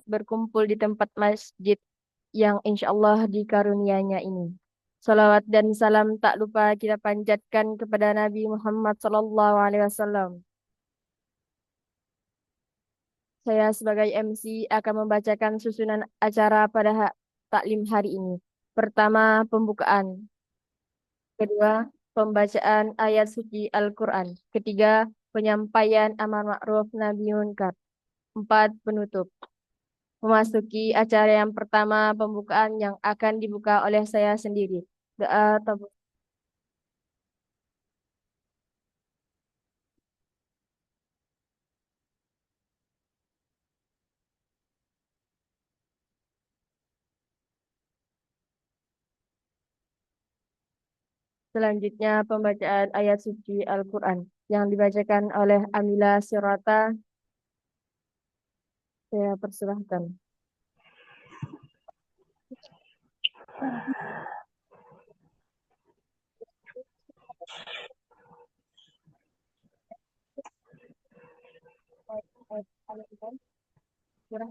berkumpul di tempat masjid yang insya Allah dikarunianya ini. Salawat dan salam tak lupa kita panjatkan kepada Nabi Muhammad SAW. Saya sebagai MC akan membacakan susunan acara pada taklim hari ini. Pertama, pembukaan. Kedua, pembacaan ayat suci Al-Quran. Ketiga, penyampaian amar ma'ruf nahi munkar. Empat, penutup. Memasuki acara yang pertama, pembukaan yang akan dibuka oleh saya sendiri. Doa tabur. Selanjutnya, pembacaan ayat suci Al-Quran yang dibacakan oleh Amila Sirata. Saya persilahkan. Surah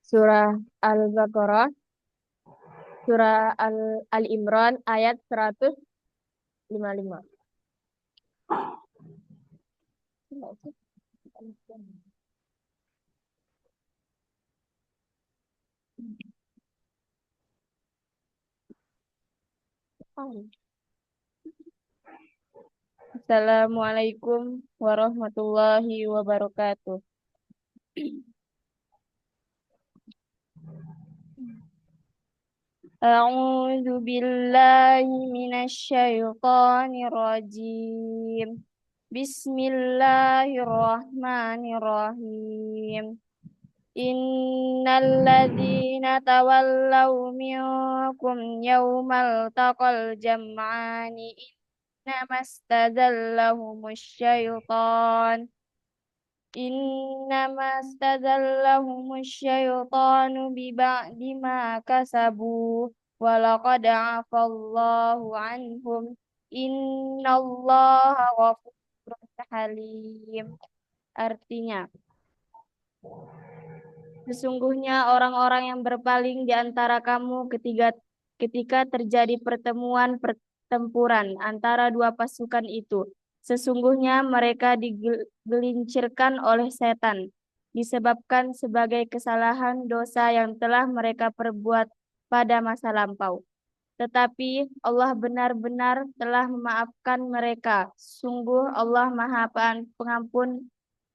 Surah Al-Baqarah, Surah Al-Imran ayat 155. Assalamualaikum warahmatullahi wabarakatuh. A'udzu billahi minasyaitonir rajim. Bismillahirrahmanirrahim. Innal ladzina tawallaw minkum yawmal taqal jam'ani innamastazallahumush syaitan. Innama stazallahumush syaitanu biba'di ma kasabu walaqad afallahu anhum innallaha ghafurun halim. Artinya, sesungguhnya orang-orang yang berpaling di antara kamu ketika terjadi pertempuran antara dua pasukan itu. Sesungguhnya mereka digelincirkan oleh setan, disebabkan sebagai kesalahan dosa yang telah mereka perbuat pada masa lampau. Tetapi Allah benar-benar telah memaafkan mereka. Sungguh Allah Maha Pengampun,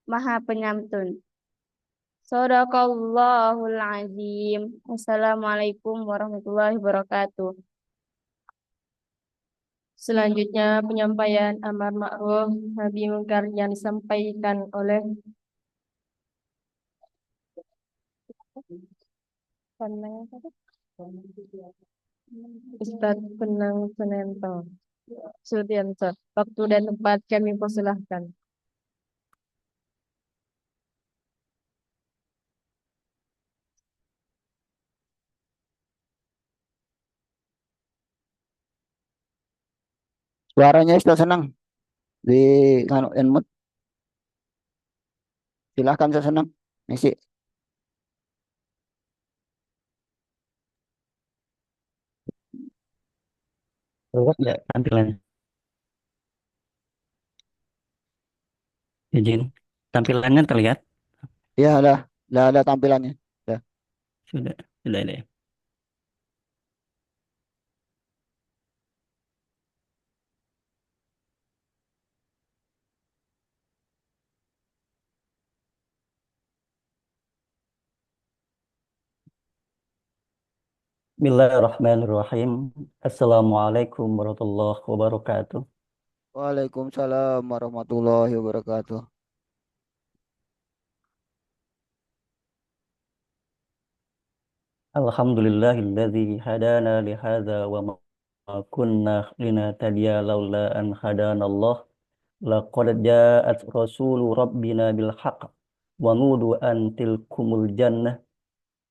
Maha Penyantun. Sadaqallahul azim. Wassalamualaikum warahmatullahi wabarakatuh. Selanjutnya penyampaian amar ma'ruf nahi munkar yang disampaikan oleh Ustadz Penang Sunento. Sudianto. Waktu dan tempat kami persilahkan. Suaranya sudah senang di anu Enmut. Silahkan saya senang. Misi. Terlihat nggak tampilan izin? Tampilannya terlihat? Ya, ada tampilannya. Dah. Sudah ada. Bismillahirrahmanirrahim. Assalamualaikum warahmatullahi wabarakatuh. Waalaikumsalam warahmatullahi wabarakatuh. Alhamdulillahilladzi hadana lihadza wa ma kunna linahtadiya laula an hadanallah. Laqad ja'at rasulu rabbina bil haqq wa nudu an tilkumul jannah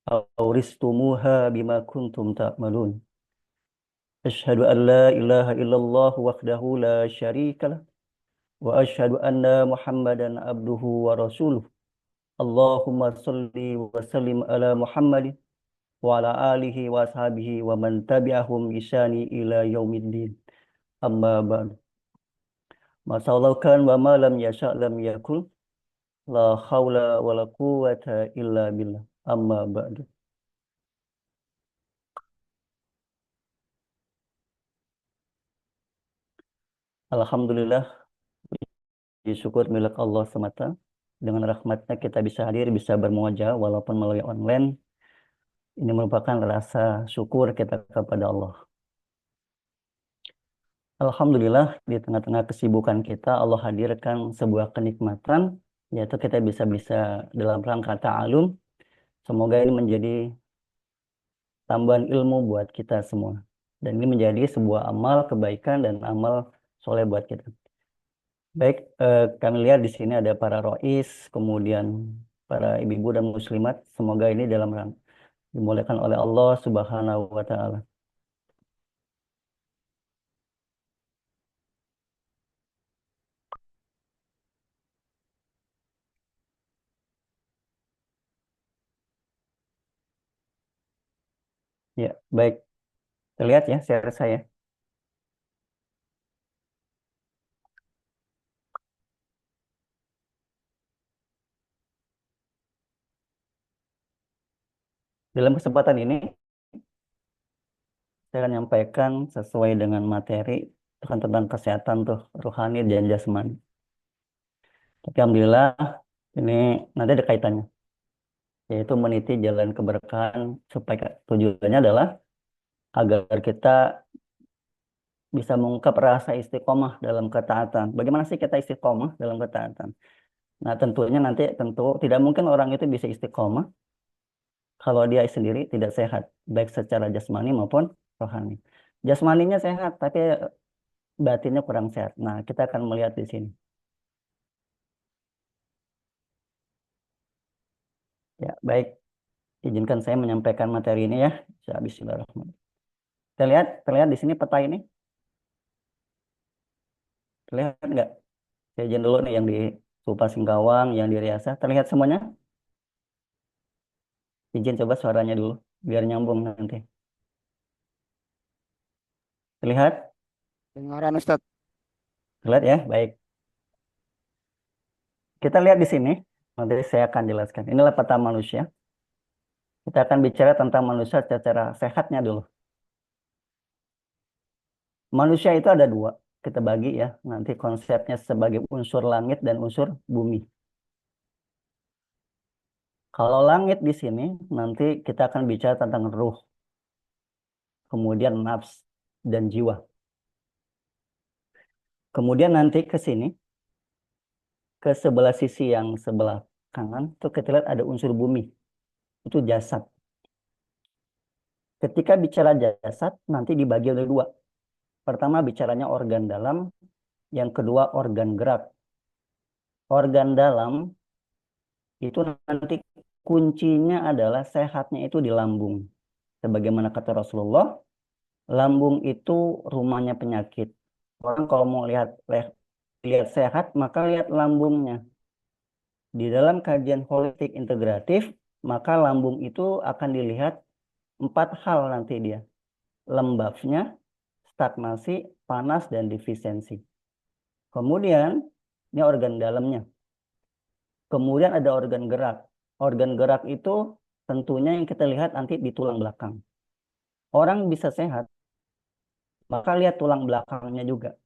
awristumuha bima kuntum ta'malun. Asyhadu an la ilaha illallah wahdahu la syarika lah wa asyhadu anna Muhammadan abduhu wa rasuluh. Allahumma sholli wa sallim ala Muhammadin wa ala alihi wa ashabihi wa man tabi'ahum bi ihsani ila yaumiddin. Amma ba'du. Masallahu kan wa ma lam yasha' lam yakun. La haula wa la quwwata illa billah. Amma ba'du. Alhamdulillah, syukur milik Allah semata. Dengan rahmatnya kita bisa hadir, bisa bermuajah walaupun melalui online. Ini merupakan rasa syukur kita kepada Allah. Alhamdulillah, di tengah-tengah kesibukan kita, Allah hadirkan sebuah kenikmatan, yaitu kita bisa dalam rangka ta'alum. Semoga ini menjadi tambahan ilmu buat kita semua. Dan ini menjadi sebuah amal kebaikan dan amal soleh buat kita. Baik, kami lihat di sini ada para rois, kemudian para ibu-ibu dan muslimat. Semoga ini dalam rangka dimuliakan oleh Allah Subhanahu wa Ta'ala. Ya, baik. Terlihat ya share saya. Dalam kesempatan ini, saya akan menyampaikan sesuai dengan materi tentang kesehatan tuh rohani dan jasmani. Tapi alhamdulillah ini nanti ada kaitannya, yaitu meniti jalan keberkahan supaya tujuannya adalah agar kita bisa mengungkap rasa istiqomah dalam ketaatan. Bagaimana sih kita istiqomah dalam ketaatan? Nah, tentunya nanti tidak mungkin orang itu bisa istiqomah kalau dia sendiri tidak sehat, baik secara jasmani maupun rohani. Jasmaninya sehat, tapi batinnya kurang sehat. Nah, kita akan melihat di sini. Ya, baik. Izinkan saya menyampaikan materi ini ya. Bismillahirrahmanirrahim. Terlihat di sini peta ini? Terlihat nggak? Saya izin dulu nih yang di Tupa Singkawang, yang di Riasa. Terlihat semuanya? Izin coba suaranya dulu, biar nyambung nanti. Terlihat? Dengaran Ustadz. Terlihat ya? Baik. Kita lihat di sini. Nanti saya akan jelaskan. Inilah peta manusia. Kita akan bicara tentang manusia secara sehatnya dulu. Manusia itu ada dua. Kita bagi ya. Nanti konsepnya sebagai unsur langit dan unsur bumi. Kalau langit di sini, nanti kita akan bicara tentang ruh. Kemudian nafs dan jiwa. Kemudian nanti ke sini, ke sebelah sisi yang sebelah kanan, itu kita lihat ada unsur bumi. Itu jasad. Ketika bicara jasad, nanti dibagi oleh dua. Pertama bicaranya organ dalam, yang kedua organ gerak. Organ dalam itu nanti kuncinya adalah sehatnya itu di lambung. Sebagaimana kata Rasulullah, lambung itu rumahnya penyakit. Orang kalau mau lihat sehat, maka lihat lambungnya. Di dalam kajian holistik integratif, maka lambung itu akan dilihat 4 hal nanti dia. Lembabnya, stagnasi, panas, dan defisiensi. Kemudian, ini organ dalamnya. Kemudian ada organ gerak. Organ gerak itu tentunya yang kita lihat nanti di tulang belakang. Orang bisa sehat, maka lihat tulang belakangnya juga.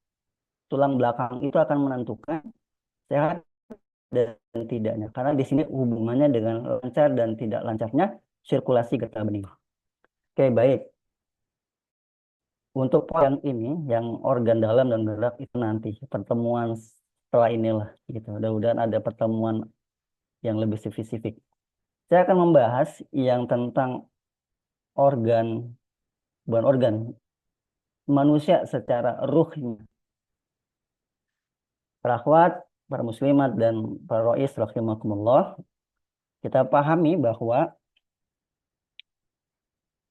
Tulang belakang itu akan menentukan sehat dan tidaknya. Karena di sini hubungannya dengan lancar dan tidak lancarnya sirkulasi getah bening. Oke, baik. Untuk poin ini, yang organ dalam dan gerak itu nanti pertemuan setelah inilah, gitu. Mudah-mudahan ada pertemuan yang lebih spesifik. Saya akan membahas yang tentang organ, bukan organ, manusia secara ruhnya. Para akhwat, para muslimat, dan para rois, rahimakumullah, kita pahami bahwa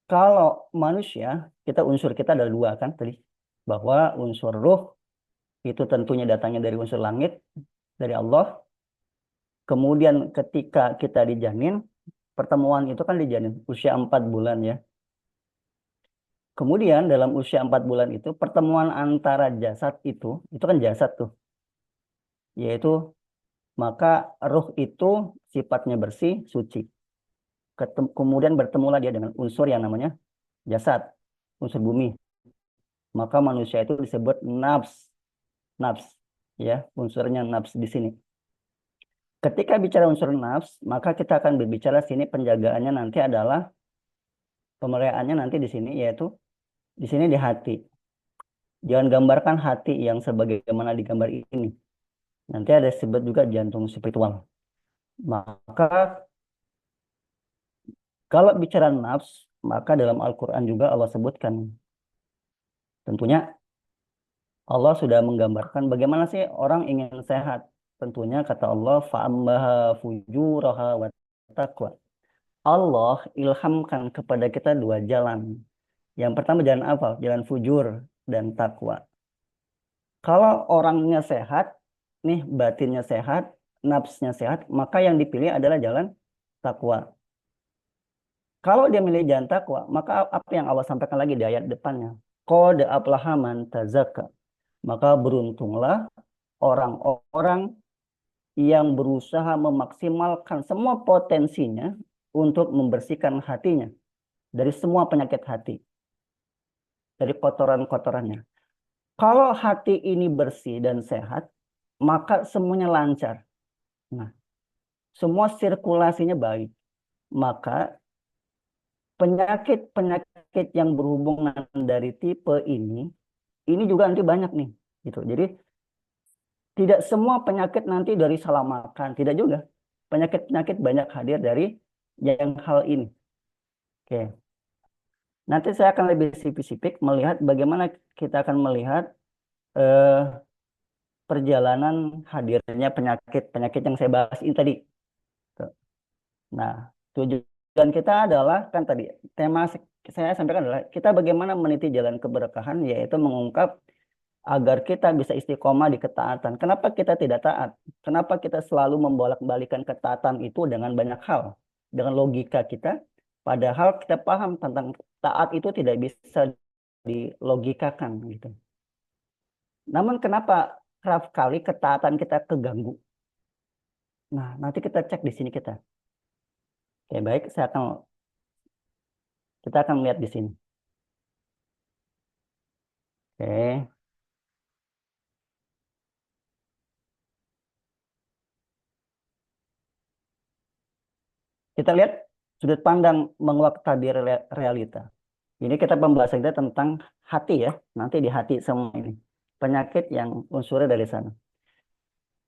kalau manusia, unsur kita ada dua kan tadi, bahwa unsur ruh itu tentunya datangnya dari unsur langit, dari Allah. Kemudian ketika kita dijanin, pertemuan itu kan dijanin usia 4 bulan ya. Kemudian dalam usia 4 bulan itu, pertemuan antara jasad itu kan jasad tuh, yaitu maka ruh itu sifatnya bersih, suci. Kemudian bertemulah dia dengan unsur yang namanya jasad, unsur bumi. Maka manusia itu disebut nafs, nafs, ya, unsurnya nafs di sini. Ketika bicara unsur nafs, maka kita akan berbicara sini penjagaannya nanti adalah pemeliharaannya nanti di sini, yaitu di sini di hati. Jangan gambarkan hati yang sebagaimana digambar ini. Nanti ada disebut juga jantung spiritual. Maka kalau bicara nafs, maka dalam Al-Quran juga Allah sebutkan. Tentunya Allah sudah menggambarkan bagaimana sih orang ingin sehat. Tentunya kata Allah, fa'ambaha fujuraha wa taqwa. Allah ilhamkan kepada kita dua jalan. Yang pertama jalan apa? Jalan fujur dan takwa. Kalau orangnya sehat, nih batinnya sehat, nafsnya sehat, maka yang dipilih adalah jalan takwa. Kalau dia milih jalan takwa, maka apa yang Allah sampaikan lagi di ayat depannya? Qad aflaha man tazakka. Maka beruntunglah orang-orang yang berusaha memaksimalkan semua potensinya untuk membersihkan hatinya dari semua penyakit hati, dari kotoran-kotorannya. Kalau hati ini bersih dan sehat, maka semuanya lancar. Nah, semua sirkulasinya baik. Maka penyakit-penyakit yang berhubungan dari tipe ini juga nanti banyak nih. Gitu. Jadi tidak semua penyakit nanti dari salah makan, tidak juga. Penyakit-penyakit banyak hadir dari yang hal ini. Oke. Nanti saya akan lebih spesifik melihat bagaimana kita akan melihat eh, perjalanan hadirnya penyakit-penyakit yang saya bahas ini tadi. Tuh. Nah, tujuan kita adalah kan tadi tema saya sampaikan adalah kita bagaimana meniti jalan keberkahan, yaitu mengungkap agar kita bisa istiqomah di ketaatan. Kenapa kita tidak taat? Kenapa kita selalu membolak-balikan ketaatan itu dengan banyak hal, dengan logika kita, padahal kita paham tentang taat itu tidak bisa dilogikakan gitu. Namun kenapa kerap kali ketaatan kita keganggu? Nah, nanti kita cek di sini kita. Oke, baik, kita akan lihat di sini. Oke. Kita lihat sudut pandang menguak tabir realita. Ini kita pembahasan kita tentang hati ya. Nanti di hati semua ini. Penyakit yang unsurnya dari sana.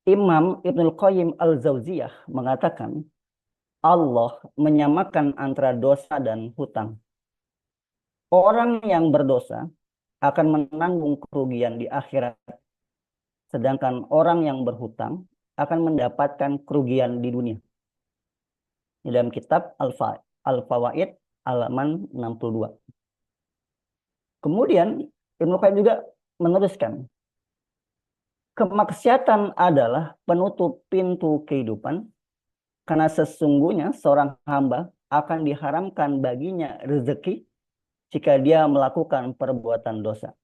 Imam Ibnul Qayyim Al-Zauziyah mengatakan Allah menyamakan antara dosa dan hutang. Orang yang berdosa akan menanggung kerugian di akhirat. Sedangkan orang yang berhutang akan mendapatkan kerugian di dunia. Di dalam kitab Al-Fawaid halaman 62. Kemudian Ibnu Qayyim juga meneruskan, kemaksiatan adalah penutup pintu kehidupan karena sesungguhnya seorang hamba akan diharamkan baginya rezeki jika dia melakukan perbuatan dosa.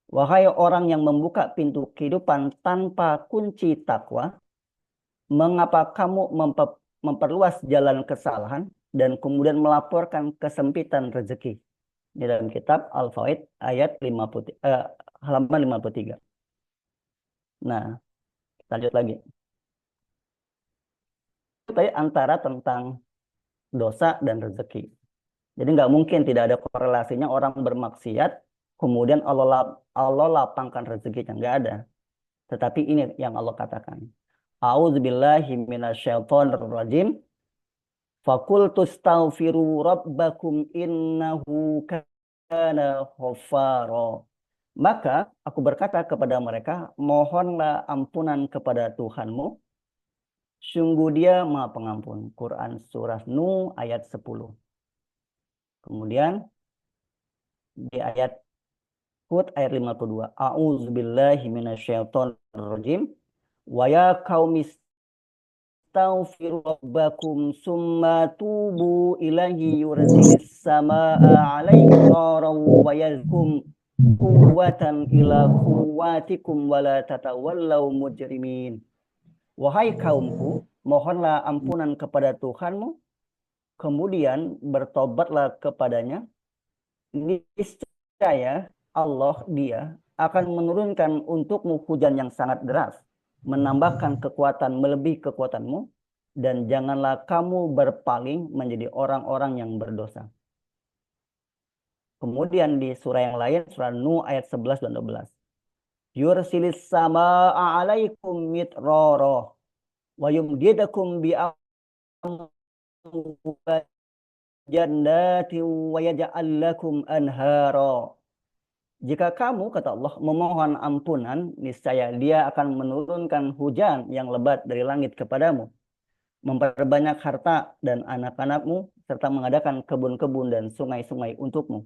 Wahai orang yang membuka pintu kehidupan tanpa kunci takwa, mengapa kamu memperluas jalan kesalahan dan kemudian melaporkan kesempitan rezeki? Di dalam kitab Al-Fawaid ayat 50, halaman 53. Nah, kita lanjut lagi. Tadi antara tentang dosa dan rezeki. Jadi nggak mungkin tidak ada korelasinya orang bermaksiat, kemudian Allah lapangkan rezekinya. Nggak ada. Tetapi ini yang Allah katakan. A'udzubillahi minasyaitonirrajim. Fakultu astaghfiru rabbakum innahu kana ghaffara. Maka aku berkata kepada mereka, mohonlah ampunan kepada Tuhanmu. Sungguh dia Maha Pengampun. Quran surah Nuh ayat 10. Kemudian di ayat Hud ayat 52. A'udzubillahi minasyaitonirrajim. Wa ya qaumi astaghfiru rabbakum summa tubu ilaihi yursilis samaa 'alaikum daraw wa yazkum quwwatan ila quwwatikum wa la tatawallaw mujrimin. Wahai kaumku, mohonlah ampunan kepada Tuhanmu, kemudian bertobatlah kepadanya. Niscaya Allah dia akan menurunkan untukmu hujan yang sangat deras, menambahkan kekuatan melebihi kekuatanmu, dan janganlah kamu berpaling menjadi orang-orang yang berdosa. Kemudian di surah yang lain, surah Nuh ayat 11 dan 12. Yursilis samaa 'alaikum mitrara wa yumdidakum bi jannatin wa yaj'al lakum anhara. Jika kamu, kata Allah, memohon ampunan, niscaya Dia akan menurunkan hujan yang lebat dari langit kepadamu, memperbanyak harta dan anak-anakmu, serta mengadakan kebun-kebun dan sungai-sungai untukmu.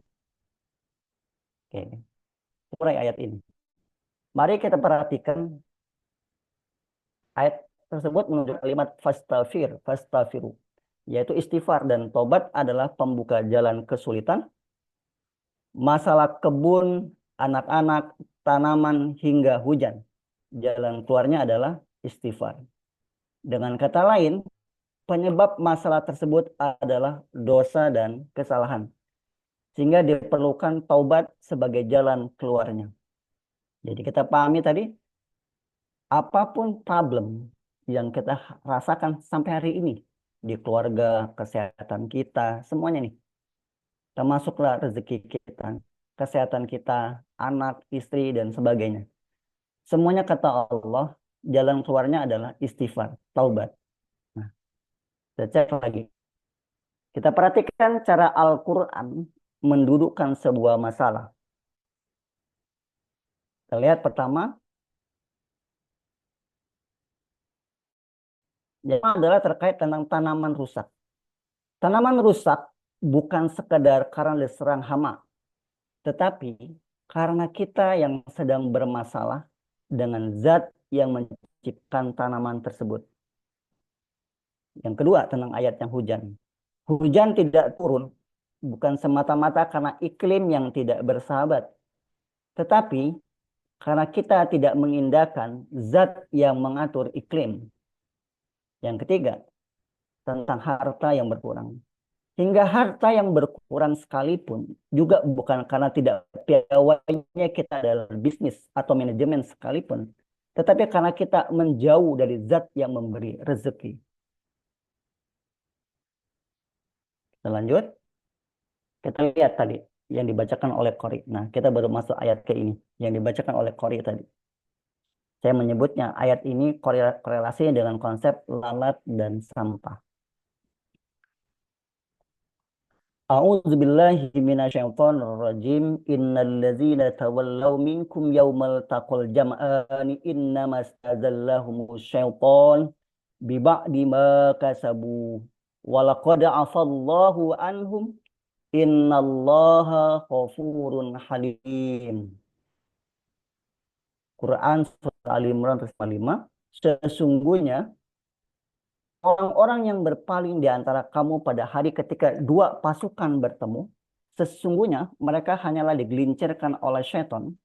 Oke, mulai ayat ini. Mari kita perhatikan ayat tersebut menunjuk kalimat fastaghfiru, yaitu istighfar dan tobat adalah pembuka jalan kesulitan. Masalah kebun, anak-anak, tanaman, hingga hujan. Jalan keluarnya adalah istighfar. Dengan kata lain, penyebab masalah tersebut adalah dosa dan kesalahan. Sehingga diperlukan taubat sebagai jalan keluarnya. Jadi kita pahami tadi, apapun problem yang kita rasakan sampai hari ini, di keluarga, kesehatan kita, semuanya nih. Termasuklah rezeki kita, kesehatan kita, anak, istri, dan sebagainya. Semuanya kata Allah, jalan keluarnya adalah istighfar, taubat. Nah, kita cek lagi. Kita perhatikan cara Al-Quran mendudukkan sebuah masalah. Kita lihat pertama, yang adalah terkait tentang tanaman rusak. Tanaman rusak bukan sekedar karena diserang hama, tetapi karena kita yang sedang bermasalah dengan zat yang menciptakan tanaman tersebut. Yang kedua, tentang ayat yang hujan. Hujan tidak turun bukan semata-mata karena iklim yang tidak bersahabat, tetapi karena kita tidak mengindahkan zat yang mengatur iklim. Yang ketiga, tentang harta yang berkurang. Hingga harta yang berkurang sekalipun juga bukan karena tidak piawainya kita dalam bisnis atau manajemen sekalipun, tetapi karena kita menjauh dari zat yang memberi rezeki. Kita lanjut. Kita lihat tadi yang dibacakan oleh Qori. Nah, kita baru masuk ayat ke ini yang dibacakan oleh Qori tadi. Saya menyebutnya ayat ini korelasi dengan konsep lalat dan sampah. A'udzubillahi minasyaitonirrajim. Innal ladzina tawallaw minkum yaumal taqal jam'ani innama stazallahumuz syaiton bi ba'di ma kasabu wa laqad afallahu anhum innallaha ghafurun halim. Quran surah Al-Imran 5. Sesungguhnya orang-orang yang berpaling di antara kamu pada hari ketika dua pasukan bertemu, sesungguhnya mereka hanyalah digelincirkan oleh syaitan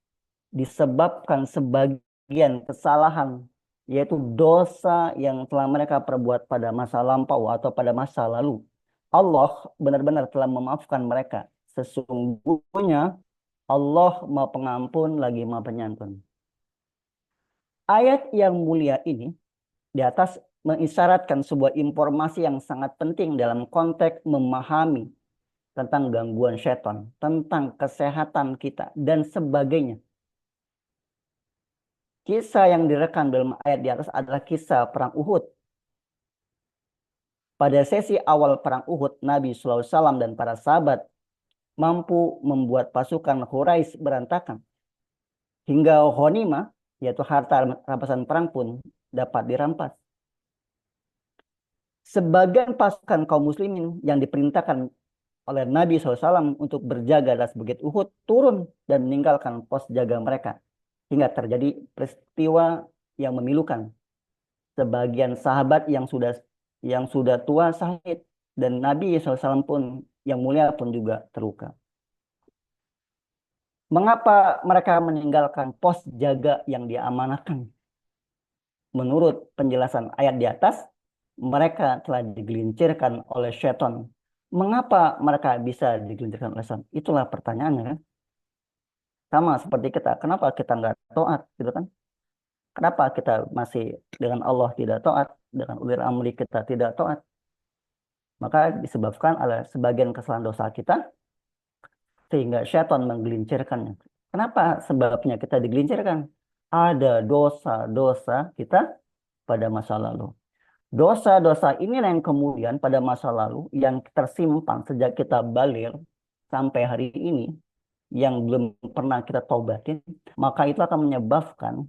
disebabkan sebagian kesalahan, yaitu dosa yang telah mereka perbuat pada masa lampau atau pada masa lalu. Allah benar-benar telah memaafkan mereka. Sesungguhnya Allah Maha Pengampun lagi Maha Penyantun. Ayat yang mulia ini di atas mengisyaratkan sebuah informasi yang sangat penting dalam konteks memahami tentang gangguan setan, tentang kesehatan kita, dan sebagainya. Kisah yang direkam dalam ayat di atas adalah kisah Perang Uhud. Pada sesi awal Perang Uhud, Nabi SAW dan para sahabat mampu membuat pasukan Quraisy berantakan. Hingga ghanimah, yaitu harta rampasan perang pun dapat dirampas. Sebagian pasukan kaum muslimin yang diperintahkan oleh Nabi SAW untuk berjaga di atas Bukit Uhud turun dan meninggalkan pos jaga mereka hingga terjadi peristiwa yang memilukan. Sebagian sahabat yang sudah tua syahid dan Nabi SAW pun yang mulia pun juga terluka. Mengapa mereka meninggalkan pos jaga yang diamanahkan? Menurut penjelasan ayat di atas, mereka telah digelincirkan oleh syaitan. Mengapa mereka bisa digelincirkan oleh syaitan? Itulah pertanyaannya kan. Sama seperti kita, kenapa kita nggak taat gitu kan? Kenapa kita masih dengan Allah tidak taat, dengan ulir amri kita tidak taat? Maka disebabkan oleh sebagian kesalahan dosa kita sehingga syaitan menggelincirkannya. Kenapa sebabnya kita digelincirkan? Ada dosa-dosa kita pada masa lalu. Dosa-dosa ini yang kemudian pada masa lalu yang tersimpan sejak kita baligh sampai hari ini yang belum pernah kita taubatin, maka itu akan menyebabkan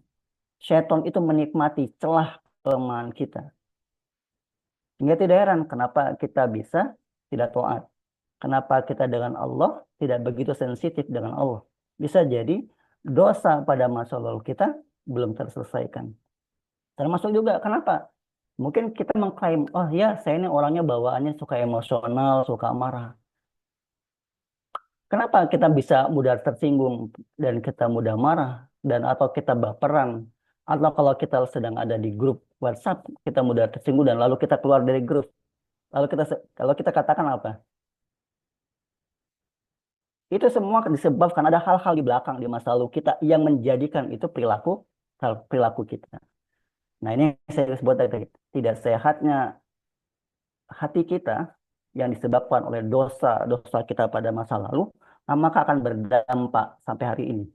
syaitan itu menikmati celah kelemahan kita. Hingga tidak heran kenapa kita bisa tidak taat. Kenapa kita dengan Allah tidak begitu sensitif dengan Allah. Bisa jadi dosa pada masa lalu kita belum terselesaikan. Termasuk juga kenapa? Mungkin kita mengklaim, oh ya saya ini orangnya bawaannya suka emosional, suka marah. Kenapa kita bisa mudah tersinggung dan kita mudah marah dan atau kita baperan atau kalau kita sedang ada di grup WhatsApp kita mudah tersinggung dan lalu kita keluar dari grup. Lalu kalau kita katakan apa? Itu semua disebabkan ada hal-hal di belakang di masa lalu kita yang menjadikan itu perilaku kita. Nah, ini saya sebut tadi tidak sehatnya hati kita yang disebabkan oleh dosa-dosa kita pada masa lalu, maka akan berdampak sampai hari ini.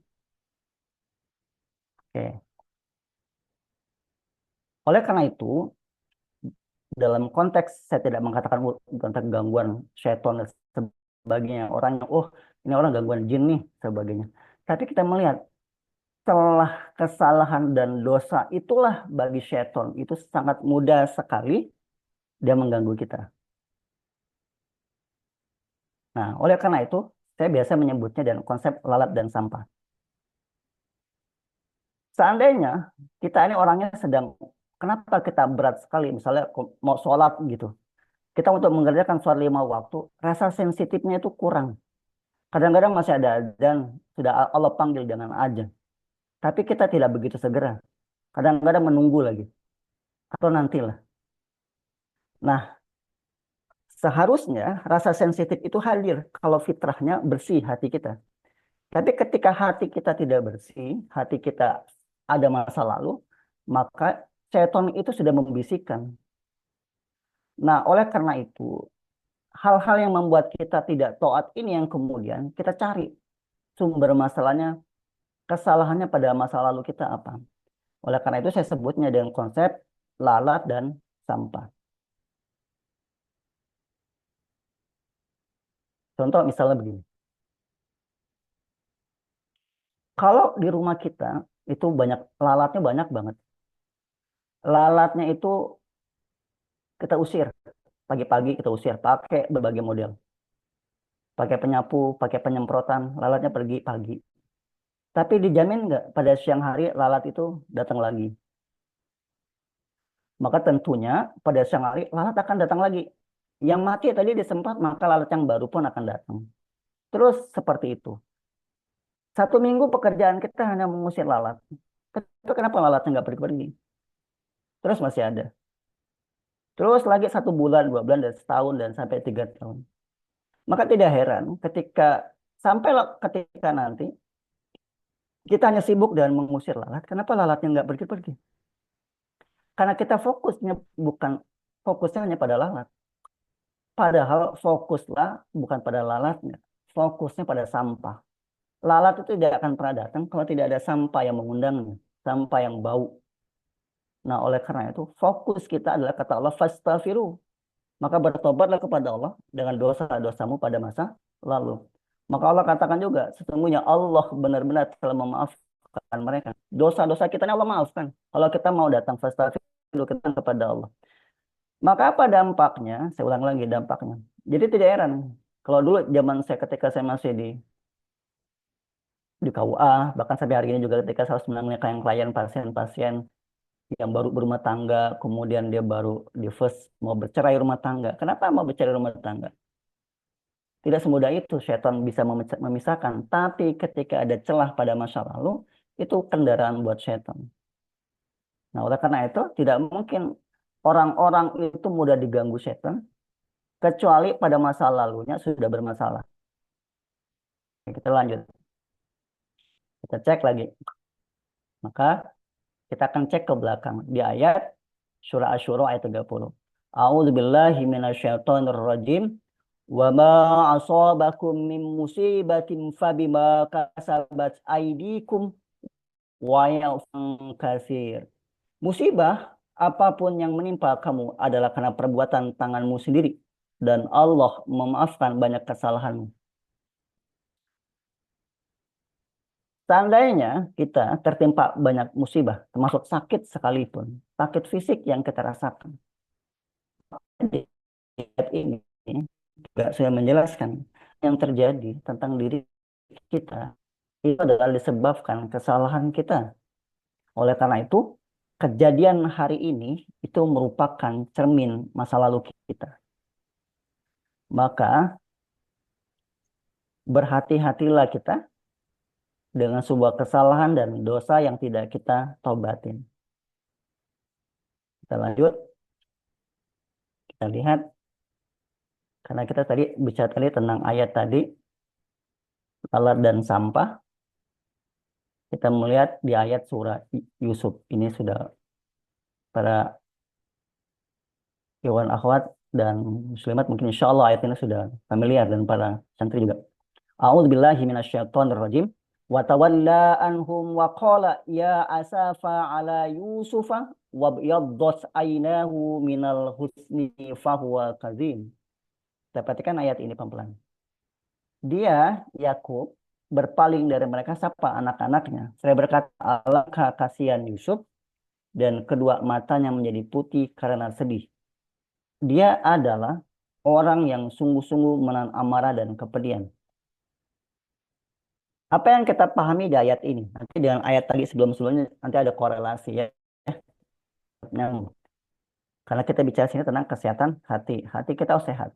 Oke. Oleh karena itu, dalam konteks saya tidak mengatakan konteks gangguan syaitan dan sebagainya, orang yang oh ini orang gangguan jin nih sebagainya. Tapi kita melihat celah kesalahan dan dosa itulah bagi syaitan itu sangat mudah sekali dia mengganggu kita. Nah, oleh karena itu saya biasa menyebutnya dengan konsep lalat dan sampah. Seandainya kita ini orangnya sedang, kenapa kita berat sekali, misalnya mau sholat gitu. Kita untuk mengerjakan sholat 5 waktu, rasa sensitifnya itu kurang. Kadang-kadang masih ada dan sudah Allah panggil dengan aja. Tapi kita tidak begitu segera. Kadang-kadang menunggu lagi. Atau nantilah. Nah, seharusnya rasa sensitif itu hadir kalau fitrahnya bersih hati kita. Tapi ketika hati kita tidak bersih, hati kita ada masa lalu, maka setan itu sudah membisikkan. Nah, oleh karena itu, hal-hal yang membuat kita tidak taat ini yang kemudian kita cari sumber masalahnya, kesalahannya pada masa lalu kita apa. Oleh karena itu saya sebutnya dengan konsep lalat dan sampah. Contoh misalnya begini. Kalau di rumah kita itu lalatnya banyak banget. Lalatnya itu kita usir. Pagi-pagi kita usir pakai berbagai model. Pakai penyapu, pakai penyemprotan, lalatnya pergi pagi. Tapi dijamin nggak pada siang hari lalat itu datang lagi. Maka tentunya pada siang hari lalat akan datang lagi. Yang mati tadi disemprot, maka lalat yang baru pun akan datang. Terus seperti itu. 1 minggu pekerjaan kita hanya mengusir lalat. Tapi kenapa lalatnya nggak pergi-pergi? Terus masih ada. Terus lagi 1 bulan, 2 bulan, dan setahun, dan sampai 3 tahun. Maka tidak heran ketika nanti kita hanya sibuk dengan mengusir lalat. Kenapa lalatnya nggak pergi-pergi? Karena kita fokusnya hanya pada lalat. Padahal fokuslah bukan pada lalatnya. Fokusnya pada sampah. Lalat itu tidak akan pernah datang kalau tidak ada sampah yang mengundangnya. Sampah yang bau. Nah, oleh karena itu, fokus kita adalah kata Allah, fastaghfiru. Maka bertobatlah kepada Allah dengan dosa-dosamu pada masa lalu. Maka Allah katakan juga, sesungguhnya Allah benar-benar telah memaafkan mereka. Dosa-dosa kita ini Allah maafkan. Kalau kita mau datang fastaghfiru kita kepada Allah. Maka apa dampaknya? Saya ulang lagi dampaknya. Jadi tidak heran Kalau dulu zaman saya ketika saya masih di KUA, bahkan sampai hari ini juga ketika saya harus menangani klien pasien-pasien yang baru berumah tangga, kemudian dia baru divorce, mau bercerai rumah tangga. Kenapa mau bercerai rumah tangga? Tidak semudah itu setan bisa memisahkan. Tapi ketika ada celah pada masa lalu, itu kendaraan buat setan. Nah, oleh karena itu, tidak mungkin orang-orang itu mudah diganggu setan, kecuali pada masa lalunya sudah bermasalah. Kita lanjut. Kita cek lagi. Maka kita akan cek ke belakang. Di ayat surah Asy-Syura ayat 30. A'udzubillahi minasyaitonirrajim. Wa ma asabakum min musibatin fabima kasabat aydikum wa ya'fun katsir. Musibah apapun yang menimpa kamu adalah karena perbuatan tanganmu sendiri dan Allah memaafkan banyak kesalahanmu. Seandainya kita tertimpa banyak musibah, termasuk sakit sekalipun, sakit fisik yang kita rasakan. Di ayat ini juga saya menjelaskan yang terjadi tentang diri kita itu adalah disebabkan kesalahan kita. Oleh karena itu, kejadian hari ini itu merupakan cermin masa lalu kita. Maka berhati-hatilah kita dengan sebuah kesalahan dan dosa yang tidak kita taubatin. Kita lanjut, kita lihat. Karena kita tadi bicara tadi tentang ayat tadi, lalat dan sampah. Kita melihat di ayat surah Yusuf. Ini sudah para ikhwan akhwat dan muslimat mungkin insya Allah ayat ini sudah familiar dan para santri juga. A'udzubillahi minasyaitonirrajim. Wa tawalla anhum wa qala ya asafa ala yusufa wa biyaddat aynahu minal husni fahuwa kazim. Kita perhatikan ayat ini pelan-pelan. Dia, Yakub, berpaling dari mereka siapa anak-anaknya. Saya berkata, alangkah kasihan Yusuf dan kedua matanya menjadi putih karena sedih. Dia adalah orang yang sungguh-sungguh menahan amarah dan kepedihan. Apa yang kita pahami di ayat ini? Nanti dengan ayat tadi sebelum-sebelumnya nanti ada korelasi ya. Nyambung. Karena kita bicara sini tentang kesehatan hati. Hati kita harus sehat.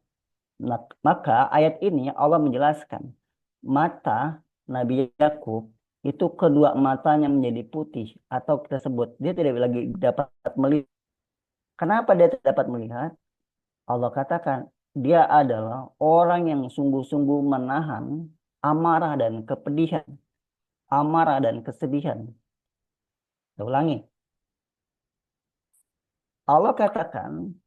Nah, maka ayat ini Allah menjelaskan mata Nabi Yakub itu kedua matanya menjadi putih atau kita sebut dia tidak lagi dapat melihat. Kenapa dia tidak dapat melihat? Allah katakan dia adalah orang yang sungguh-sungguh menahan amarah dan kepedihan, amarah dan kesedihan. Saya ulangi. Allah katakan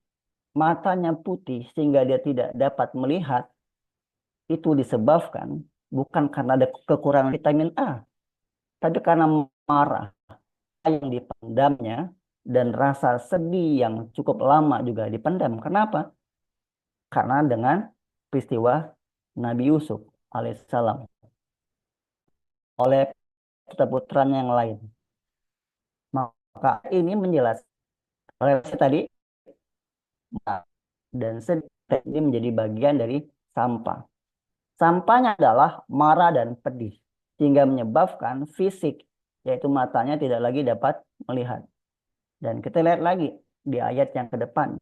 matanya putih sehingga dia tidak dapat melihat itu disebabkan bukan karena ada kekurangan vitamin A, tapi karena marah yang dipendamnya dan rasa sedih yang cukup lama juga dipendam. Kenapa? Karena dengan peristiwa Nabi Yusuf alaihissalam oleh putra-putranya yang lain. Maka ini menjelaskan oleh tadi dan sedih ini menjadi bagian dari sampah. Sampahnya adalah marah dan pedih sehingga menyebabkan fisik yaitu matanya tidak lagi dapat melihat. Dan kita lihat lagi di ayat yang ke depan.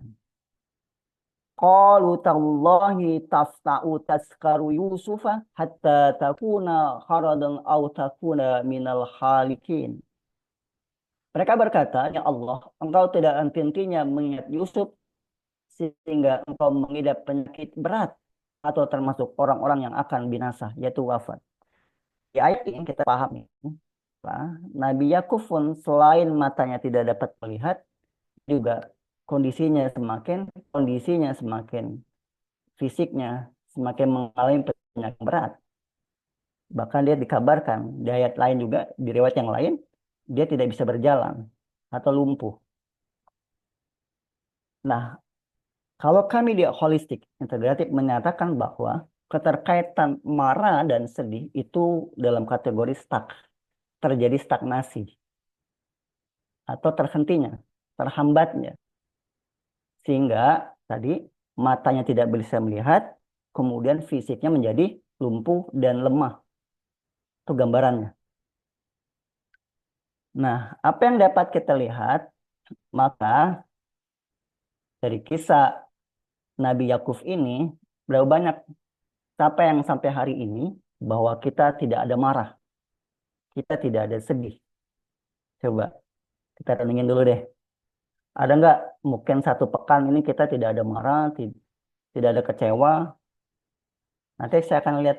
Qalu tallahi tafta'u taskaru Yusufa hatta takuna kharadan aw takuna minal halikin. Mereka berkata, ya Allah, engkau tidak henti-hentinya mengingat Yusuf sehingga engkau mengidap penyakit berat atau termasuk orang-orang yang akan binasa, yaitu wafat. Di ayat ini kita pahami, Nabi Yakub pun selain matanya tidak dapat melihat, juga kondisinya semakin fisiknya semakin mengalami penyakit berat. Bahkan dia dikabarkan di ayat lain juga, di riwayat yang lain, dia tidak bisa berjalan atau lumpuh. Nah, kalau kami di holistik integratif menyatakan bahwa keterkaitan marah dan sedih itu dalam kategori stuck, terjadi stagnasi atau terhentinya, terhambatnya. Sehingga tadi matanya tidak bisa melihat, kemudian fisiknya menjadi lumpuh dan lemah. Itu gambarannya. Nah, apa yang dapat kita lihat? Maka dari kisah Nabi Yakub ini, berapa banyak siapa yang sampai hari ini bahwa kita tidak ada marah, kita tidak ada sedih. Coba kita renungin dulu deh. Ada nggak mungkin satu pekan ini kita tidak ada marah, tidak ada kecewa? Nanti saya akan lihat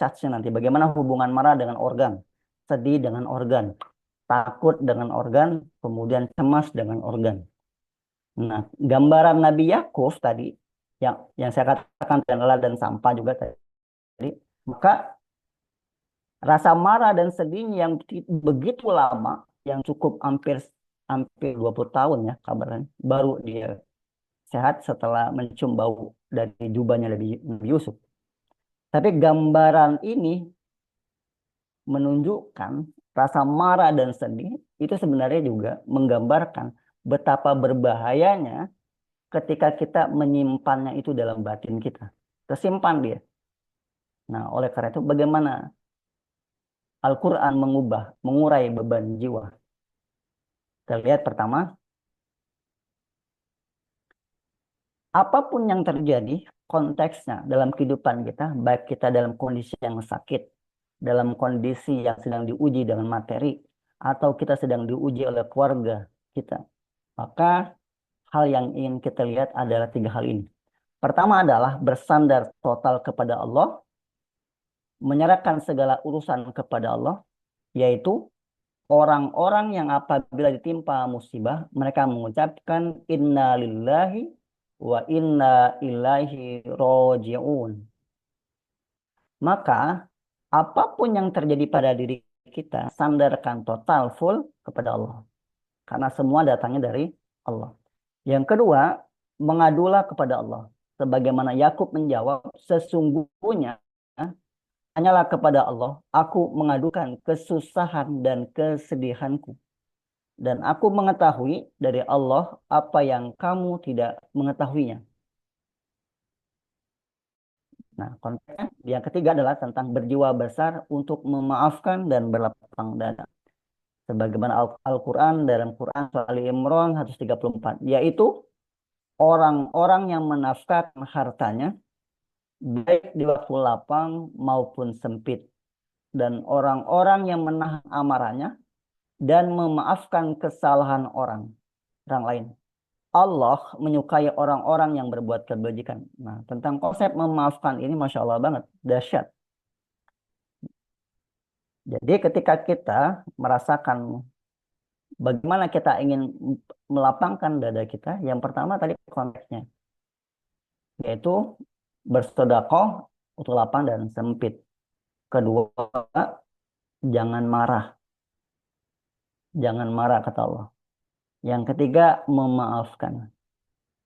chartnya nanti. Bagaimana hubungan marah dengan organ, sedih dengan organ, takut dengan organ, kemudian cemas dengan organ. Nah, gambaran Nabi Yakub tadi, yang saya katakan dan sampah juga tadi, maka rasa marah dan sedihnya yang begitu lama, yang cukup hampir hampir 20 tahun ya kabarnya, baru dia sehat setelah mencium bau dari jubahnya Nabi Yusuf. Tapi gambaran ini menunjukkan rasa marah dan sedih itu sebenarnya juga menggambarkan betapa berbahayanya ketika kita menyimpannya itu dalam batin kita. Tersimpan dia. Nah, oleh karena itu bagaimana Al-Quran mengurai beban jiwa. Kita lihat pertama, apapun yang terjadi, konteksnya dalam kehidupan kita, baik kita dalam kondisi yang sakit, dalam kondisi yang sedang diuji dengan materi, atau kita sedang diuji oleh keluarga kita, maka hal yang ingin kita lihat adalah 3 hal ini. Pertama adalah bersandar total kepada Allah, menyerahkan segala urusan kepada Allah, yaitu orang-orang yang apabila ditimpa musibah, mereka mengucapkan inna lillahi wa inna ilaihi roji'un. Maka apapun yang terjadi pada diri kita, sandarkan total full kepada Allah. Karena semua datangnya dari Allah. Yang kedua, mengadulah kepada Allah. Sebagaimana Yakub menjawab, sesungguhnya hanyalah kepada Allah aku mengadukan kesusahan dan kesedihanku. Dan aku mengetahui dari Allah apa yang kamu tidak mengetahuinya. Nah, konteksnya yang ketiga adalah tentang berjiwa besar untuk memaafkan dan berlapang dada. Sebagaimana Al-Quran dalam Quran Surah Ali Imran 134, yaitu orang-orang yang menafkahkan hartanya baik di waktu lapang maupun sempit, dan orang-orang yang menahan amarahnya dan memaafkan kesalahan orang lain. Allah menyukai orang-orang yang berbuat kebajikan. Nah, tentang konsep memaafkan ini Masya Allah banget, dahsyat. Jadi ketika kita merasakan bagaimana kita ingin melapangkan dada kita, yang pertama tadi konteksnya, yaitu bersedekah untuk lapang dan sempit. Kedua, jangan marah. Jangan marah kata Allah. Yang ketiga, memaafkan.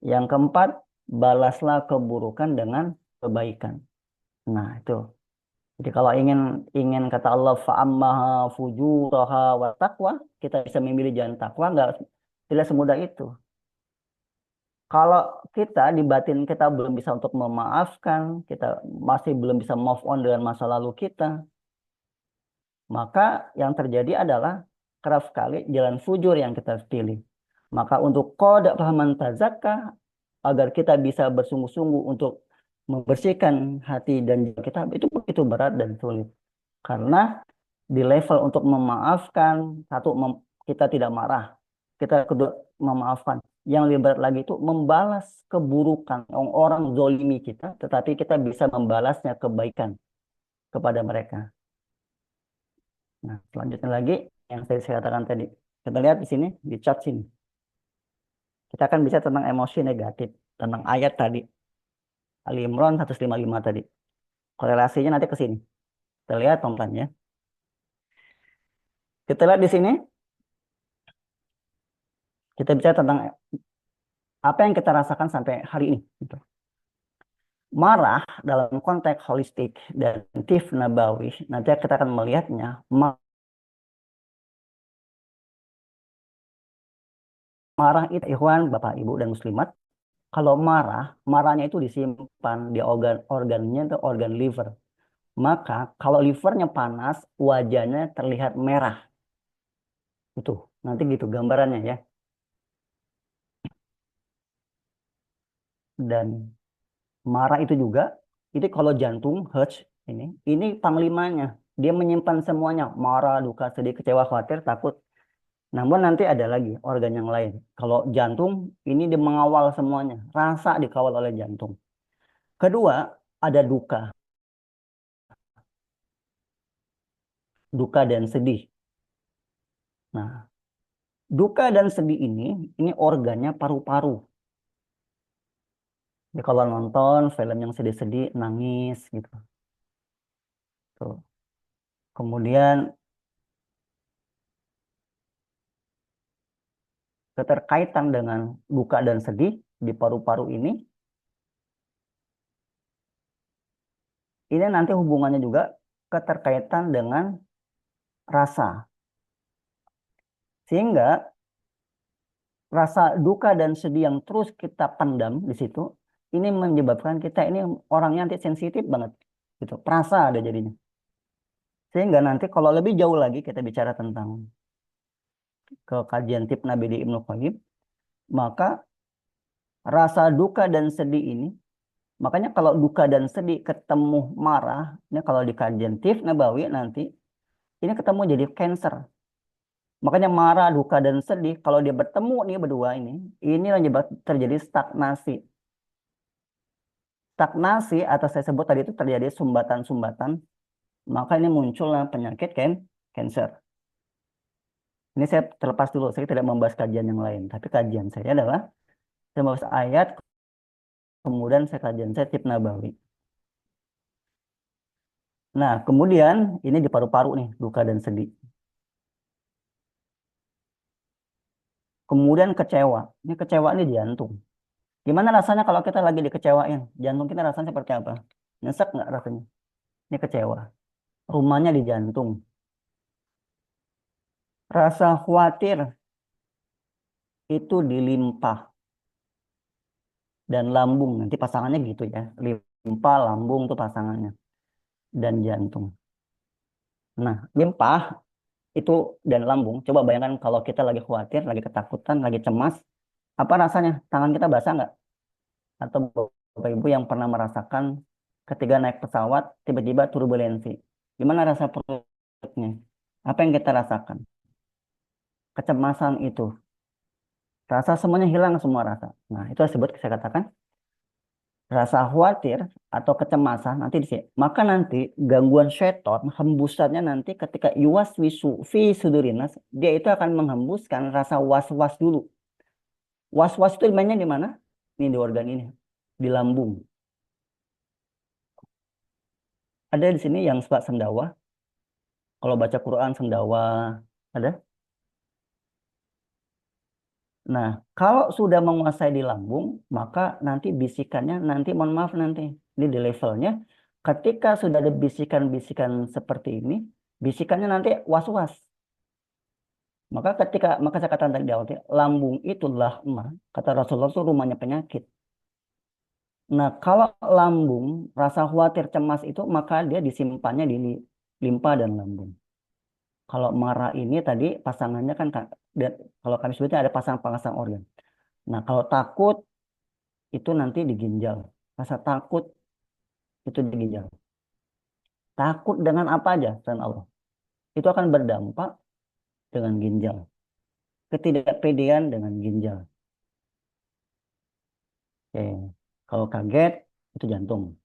Yang keempat, balaslah keburukan dengan kebaikan. Nah, itu. Jadi kalau ingin kata Allah fa'ammaha fujuraha wa taqwa, kita bisa memilih jalan takwa, tidak semudah itu. Kalau kita di batin kita belum bisa untuk memaafkan, kita masih belum bisa move on dengan masa lalu kita, maka yang terjadi adalah kerap sekali jalan fujur yang kita pilih. Maka untuk qad fahaman tazakka, agar kita bisa bersungguh-sungguh untuk membersihkan hati dan jiwa kita, itu begitu berat dan sulit. Karena di level untuk memaafkan, satu kita tidak marah, kita kedua memaafkan. Yang lebih berat lagi itu membalas keburukan orang zolimi kita, tetapi kita bisa membalasnya kebaikan kepada mereka. Nah, selanjutnya lagi yang saya katakan tadi, kita lihat di sini di chat sini. Kita akan bisa tentang emosi negatif, tentang ayat tadi, Ali Imran 155 tadi. Korelasinya nanti ke sini. Kita lihat tontonnya. Kita lihat di sini. Kita bicara tentang apa yang kita rasakan sampai hari ini. Gitu. Marah dalam konteks holistik dan tif nabawi, nanti kita akan melihatnya. Marah itu, ikhwan, bapak, ibu, dan muslimat, Kalau marah, marahnya itu disimpan di organnya itu organ liver. Maka kalau livernya panas, wajahnya terlihat merah. Itu nanti gitu gambarannya ya. Dan marah itu juga, itu kalau jantung, Hertz, ini panglimanya. Dia menyimpan semuanya, marah, duka, sedih, kecewa, khawatir, takut. Namun nanti ada lagi organ yang lain. Kalau jantung, ini dia mengawal semuanya. Rasa dikawal oleh jantung. Kedua, ada duka. Duka dan sedih. Nah, duka dan sedih ini organnya paru-paru. Jadi kalau nonton film yang sedih-sedih, nangis gitu. Tuh. Kemudian keterkaitan dengan duka dan sedih di paru-paru ini nanti hubungannya juga keterkaitan dengan rasa. Sehingga rasa duka dan sedih yang terus kita pendam di situ, ini menyebabkan kita ini orangnya nanti sensitif banget. Gitu. Perasa ada jadinya. Sehingga nanti kalau lebih jauh lagi kita bicara tentang ke kajian tip Nabi di Ibnu Qayyim, maka rasa duka dan sedih ini, makanya kalau duka dan sedih ketemu marah, ini kalau di kajian tip Nabawi nanti, ini ketemu jadi cancer. Makanya marah, duka, dan sedih, kalau dia bertemu nih berdua ini menyebab terjadi stagnasi. Stagnasi atau saya sebut tadi itu terjadi sumbatan-sumbatan, maka ini muncullah penyakit cancer. Ini saya terlepas dulu, saya tidak membahas kajian yang lain. Tapi kajian saya adalah, saya membahas ayat, kemudian kajian saya tip Nabawi. Nah, kemudian ini di paru-paru nih, duka dan sedih. Kemudian kecewa. Ini kecewa ini di jantung. Gimana rasanya kalau kita lagi dikecewain? Jantung kita rasanya seperti apa? Nyesek nggak rasanya? Ini kecewa. Rumahnya di jantung. Rasa khawatir itu di limpa dan lambung. Nanti pasangannya gitu ya. Limpa, lambung tuh pasangannya. Dan jantung. Nah, limpa itu dan lambung. Coba bayangkan kalau kita lagi khawatir, lagi ketakutan, lagi cemas. Apa rasanya? Tangan kita basah nggak? Atau Bapak Ibu yang pernah merasakan ketika naik pesawat, tiba-tiba turbulensi. Gimana rasa perutnya? Apa yang kita rasakan? Kecemasan itu. Rasa semuanya hilang semua rasa. Nah, itu disebut saya katakan rasa khawatir atau kecemasan nanti di sini. Maka nanti gangguan syaitan hembusannya nanti ketika yuwas wisu fi sudurinas, dia itu akan menghembuskan rasa was-was dulu. Was-was itu mainnya di mana? Ini di organ ini, di lambung. Ada di sini yang suka sendawa. Kalau baca Quran sendawa ada. Nah, kalau sudah menguasai di lambung, maka nanti bisikannya nanti mohon maaf nanti ini di levelnya ketika sudah ada bisikan-bisikan seperti ini, bisikannya nanti was-was. Maka saya katakan tadi di awal, lambung itulah emas. Kata Rasulullah itu rumahnya penyakit. Nah, kalau lambung rasa khawatir cemas itu maka dia disimpannya di limpa dan lambung. Kalau marah ini tadi pasangannya kan kalau kami sebutnya ada pasang-pasang organ. Nah, kalau takut itu nanti di ginjal. Rasa takut itu di ginjal. Takut dengan apa aja, selain Allah. Itu akan berdampak dengan ginjal. Ketidakpedean dengan ginjal. Oke. Kalau kaget, itu jantung.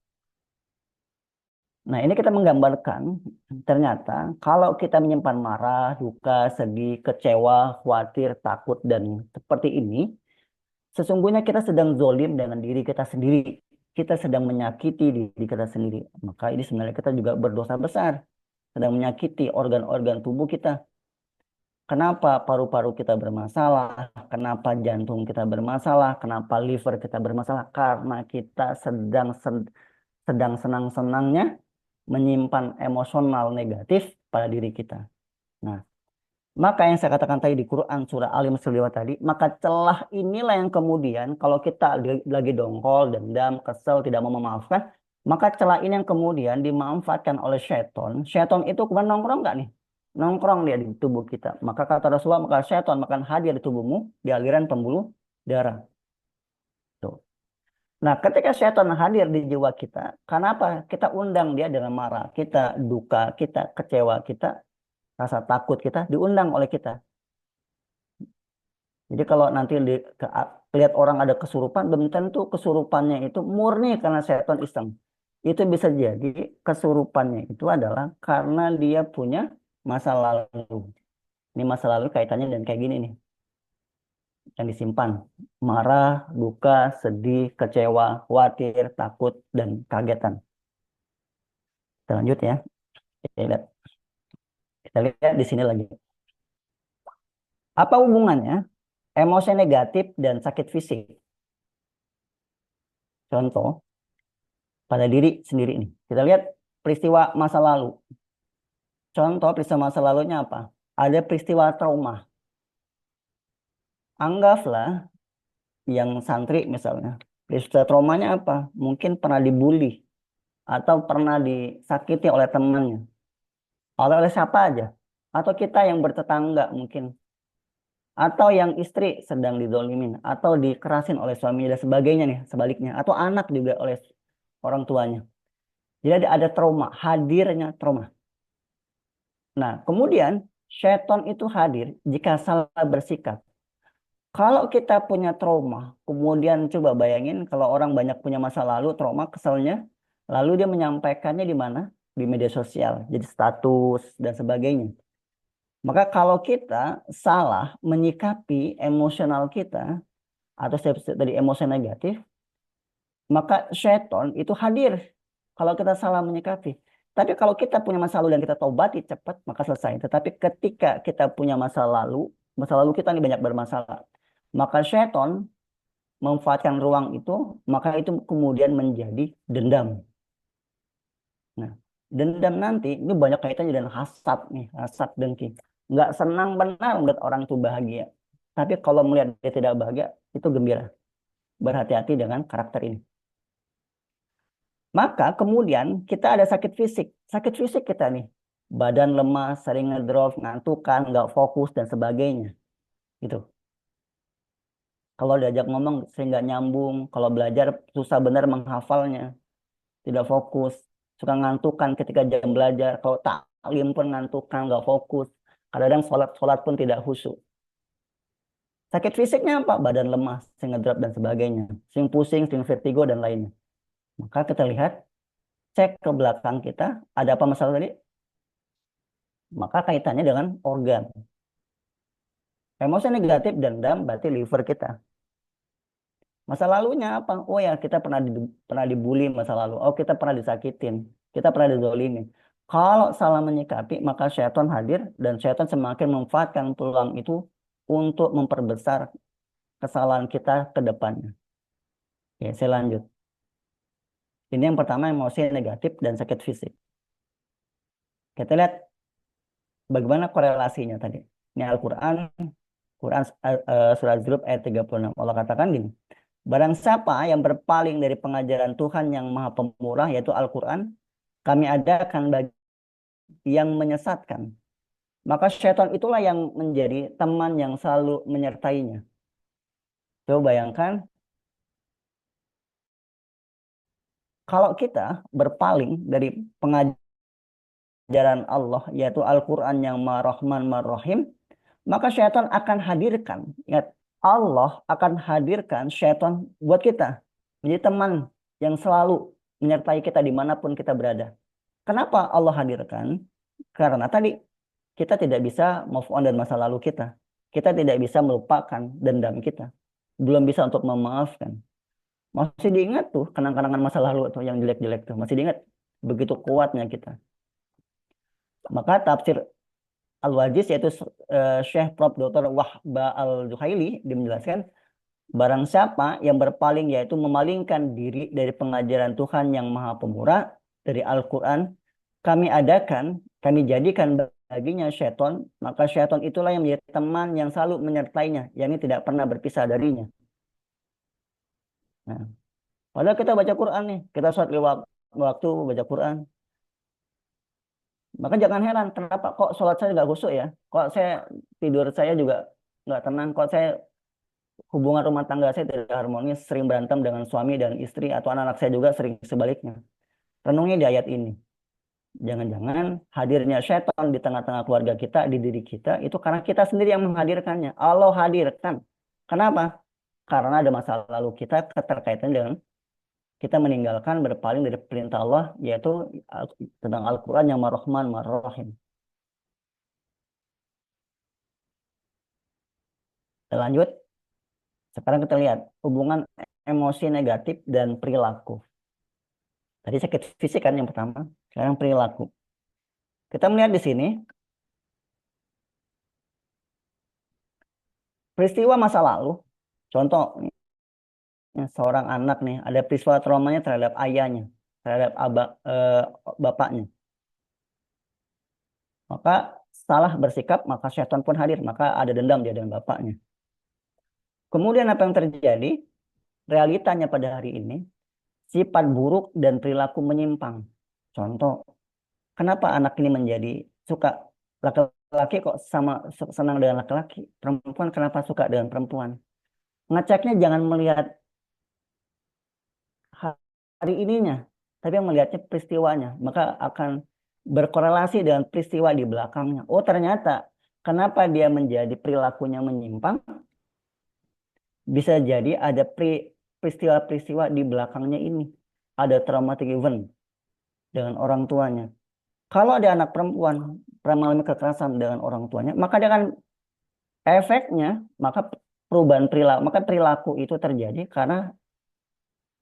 Nah, ini kita menggambarkan, ternyata kalau kita menyimpan marah, duka, sedih, kecewa, khawatir, takut, dan seperti ini, sesungguhnya kita sedang zolim dengan diri kita sendiri. Kita sedang menyakiti diri kita sendiri. Maka ini sebenarnya kita juga berdosa besar. Sedang menyakiti organ-organ tubuh kita. Kenapa paru-paru kita bermasalah? Kenapa jantung kita bermasalah? Kenapa liver kita bermasalah? Karena kita sedang senang-senangnya menyimpan emosional negatif pada diri kita. Nah, Maka yang saya katakan tadi di Quran surah Al-Imran tadi, maka celah inilah yang kemudian kalau kita lagi dongkol, dendam, kesel, tidak mau memaafkan, maka celah ini yang kemudian dimanfaatkan oleh syaiton. Syaiton itu kemudian nongkrong nggak nih? Nongkrong dia di tubuh kita. Maka kata Rasulullah, maka syaiton akan hadir di tubuhmu di aliran pembuluh darah. Tuh. Nah, ketika syaitan hadir di jiwa kita, kenapa kita undang dia dengan marah, kita duka, kita kecewa, kita rasa takut kita diundang oleh kita. Jadi kalau nanti lihat orang ada kesurupan, belum tentu kesurupannya itu murni karena setan iseng. Itu bisa jadi kesurupannya itu adalah karena dia punya masa lalu. Ini masa lalu kaitannya dan kayak gini nih, yang disimpan. Marah, duka, sedih, kecewa, khawatir, takut, dan kagetan. Kita lanjut ya. Kita lihat, kita lihat di sini lagi. Apa hubungannya emosi negatif dan sakit fisik? Contoh, pada diri sendiri ini. Kita lihat peristiwa masa lalu. Contoh peristiwa masa lalunya apa? Ada peristiwa trauma. Anggaplah yang santri misalnya. Peristiwa traumanya apa? Mungkin pernah dibully atau pernah disakiti oleh temannya. Oleh siapa aja. Atau kita yang bertetangga mungkin. Atau yang istri sedang dizolimin. Atau dikerasin oleh suaminya dan sebagainya nih. Sebaliknya. Atau anak juga oleh orang tuanya. Jadi ada trauma. Hadirnya trauma. Nah, kemudian syaitan itu hadir jika salah bersikap. Kalau kita punya trauma, kemudian coba bayangin kalau orang banyak punya masa lalu, trauma, keselnya, lalu dia menyampaikannya di mana? Di media sosial, jadi status dan sebagainya. Maka kalau kita salah menyikapi emosional kita, atau tadi emosi negatif, maka syaitan itu hadir kalau kita salah menyikapi. Tapi kalau kita punya masa lalu dan kita taubati cepat, maka selesai. Tetapi ketika kita punya masa lalu kita ini banyak bermasalah, maka syaitan memanfaatkan ruang itu, maka itu kemudian menjadi dendam. Nah, dendam nanti ini banyak kaitannya dengan hasad nih, hasad dengki. Nggak senang benar melihat orang itu bahagia. Tapi kalau melihat dia tidak bahagia, itu gembira. Berhati-hati dengan karakter ini. Maka kemudian kita ada sakit fisik. Sakit fisik kita nih. Badan lemas, sering ngedrop, ngantukan, nggak fokus, dan sebagainya. Gitu. Kalau diajak ngomong sering nggak nyambung. Kalau belajar susah benar menghafalnya. Tidak fokus. Suka ngantukan ketika jam belajar. Kalau taklim pun ngantukan, nggak fokus. Kadang-kadang sholat pun tidak khusyuk. Sakit fisiknya apa? Badan lemas, sering ngedrop, dan sebagainya. Sering pusing, sering vertigo, dan lainnya. Maka kita lihat, cek ke belakang kita, ada apa masalah tadi? Maka kaitannya dengan organ. Emosi negatif, dendam, berarti liver kita. Masa lalunya apa? Oh ya, kita pernah dibully masa lalu. Oh, kita pernah disakitin. Kita pernah dizolimin. Kalau salah menyikapi, maka syaitan hadir dan syaitan semakin memanfaatkan peluang itu untuk memperbesar kesalahan kita ke depannya. Ya, saya lanjut. Ini yang pertama, emosi negatif dan sakit fisik. Kita lihat bagaimana korelasinya tadi. Ini Al-Quran, surah Az-Zukhruf ayat 36. Allah katakan gini. Barang siapa yang berpaling dari pengajaran Tuhan yang Maha Pemurah, yaitu Al-Quran, kami adakan bagi yang menyesatkan. Maka syaitan itulah yang menjadi teman yang selalu menyertainya. Coba bayangkan, kalau kita berpaling dari pengajaran Allah, yaitu Al-Quran yang Maha Rahman, Maha Rahim, maka syaitan akan hadirkan. Ingat, Allah akan hadirkan syaitan buat kita. Menjadi teman yang selalu menyertai kita dimanapun kita berada. Kenapa Allah hadirkan? Karena tadi kita tidak bisa move on dari masa lalu kita. Kita tidak bisa melupakan dendam kita. Belum bisa untuk memaafkan. Masih diingat tuh kenang-kenangan masa lalu tuh yang jelek-jelek tuh. Masih diingat begitu kuatnya kita. Maka tafsir Al-Wajiz yaitu Syekh Prof. Dr. Wahba Al-Zuhaili dia menjelaskan barang siapa yang berpaling yaitu memalingkan diri dari pengajaran Tuhan yang Maha Pemurah dari Al-Quran, kami adakan Kami jadikan baginya syaiton, maka syaiton itulah yang menjadi teman yang selalu menyertainya, yakni tidak pernah berpisah darinya. Nah, padahal kita baca Quran nih, kita sholat lewat waktu baca Quran. Maka jangan heran, kenapa kok sholat saya nggak khusyuk ya? Kok saya tidur saya juga nggak tenang? Kok saya hubungan rumah tangga saya tidak harmonis, sering berantem dengan suami dan istri atau anak-anak saya juga sering sebaliknya. Renungi di ayat ini. Jangan-jangan hadirnya syaitan di tengah-tengah keluarga kita, di diri kita, itu karena kita sendiri yang menghadirkannya. Allah hadirkan. Kenapa? Karena ada masa lalu kita keterkaitan dengan kita meninggalkan berpaling dari perintah Allah, yaitu tentang Al-Quran yang Mar-Rahman, Mar-Rahim. Kita lanjut. Sekarang kita lihat hubungan emosi negatif dan perilaku. Tadi sakit fisik kan yang pertama, sekarang perilaku. Kita melihat di sini peristiwa masa lalu. Contoh, seorang anak nih ada peristiwa traumanya terhadap ayahnya, terhadap bapaknya. Maka salah bersikap, maka syaitan pun hadir, maka ada dendam dia dengan bapaknya. Kemudian apa yang terjadi? Realitanya pada hari ini, sifat buruk dan perilaku menyimpang. Contoh, kenapa anak ini menjadi suka laki-laki kok sama senang dengan laki-laki, perempuan kenapa suka dengan perempuan? Ngeceknya jangan melihat hari ininya, tapi yang melihatnya peristiwanya, maka akan berkorelasi dengan peristiwa di belakangnya. Oh ternyata, kenapa dia menjadi perilakunya menyimpang? Bisa jadi ada peristiwa-peristiwa di belakangnya ini. Ada traumatic event dengan orang tuanya. Kalau ada anak perempuan pernah mengalami kekerasan dengan orang tuanya, maka dia akan efeknya, maka perubahan perilaku, maka perilaku itu terjadi karena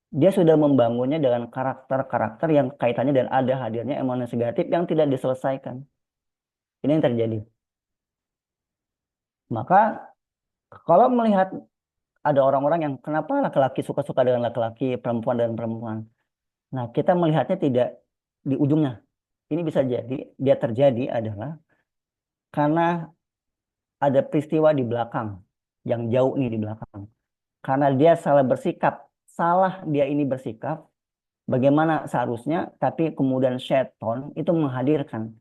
dia sudah membangunnya dengan karakter-karakter yang kaitannya dan ada hadirnya emosi negatif yang tidak diselesaikan. Ini yang terjadi. Maka kalau melihat ada orang-orang yang kenapa laki-laki suka-suka dengan laki-laki, perempuan dan perempuan. Nah, kita melihatnya tidak di ujungnya. Ini bisa jadi dia terjadi adalah karena ada peristiwa di belakang yang jauh nih di belakang. Karena dia salah bersikap, salah dia ini bersikap bagaimana seharusnya, tapi kemudian syaitan itu menghadirkan.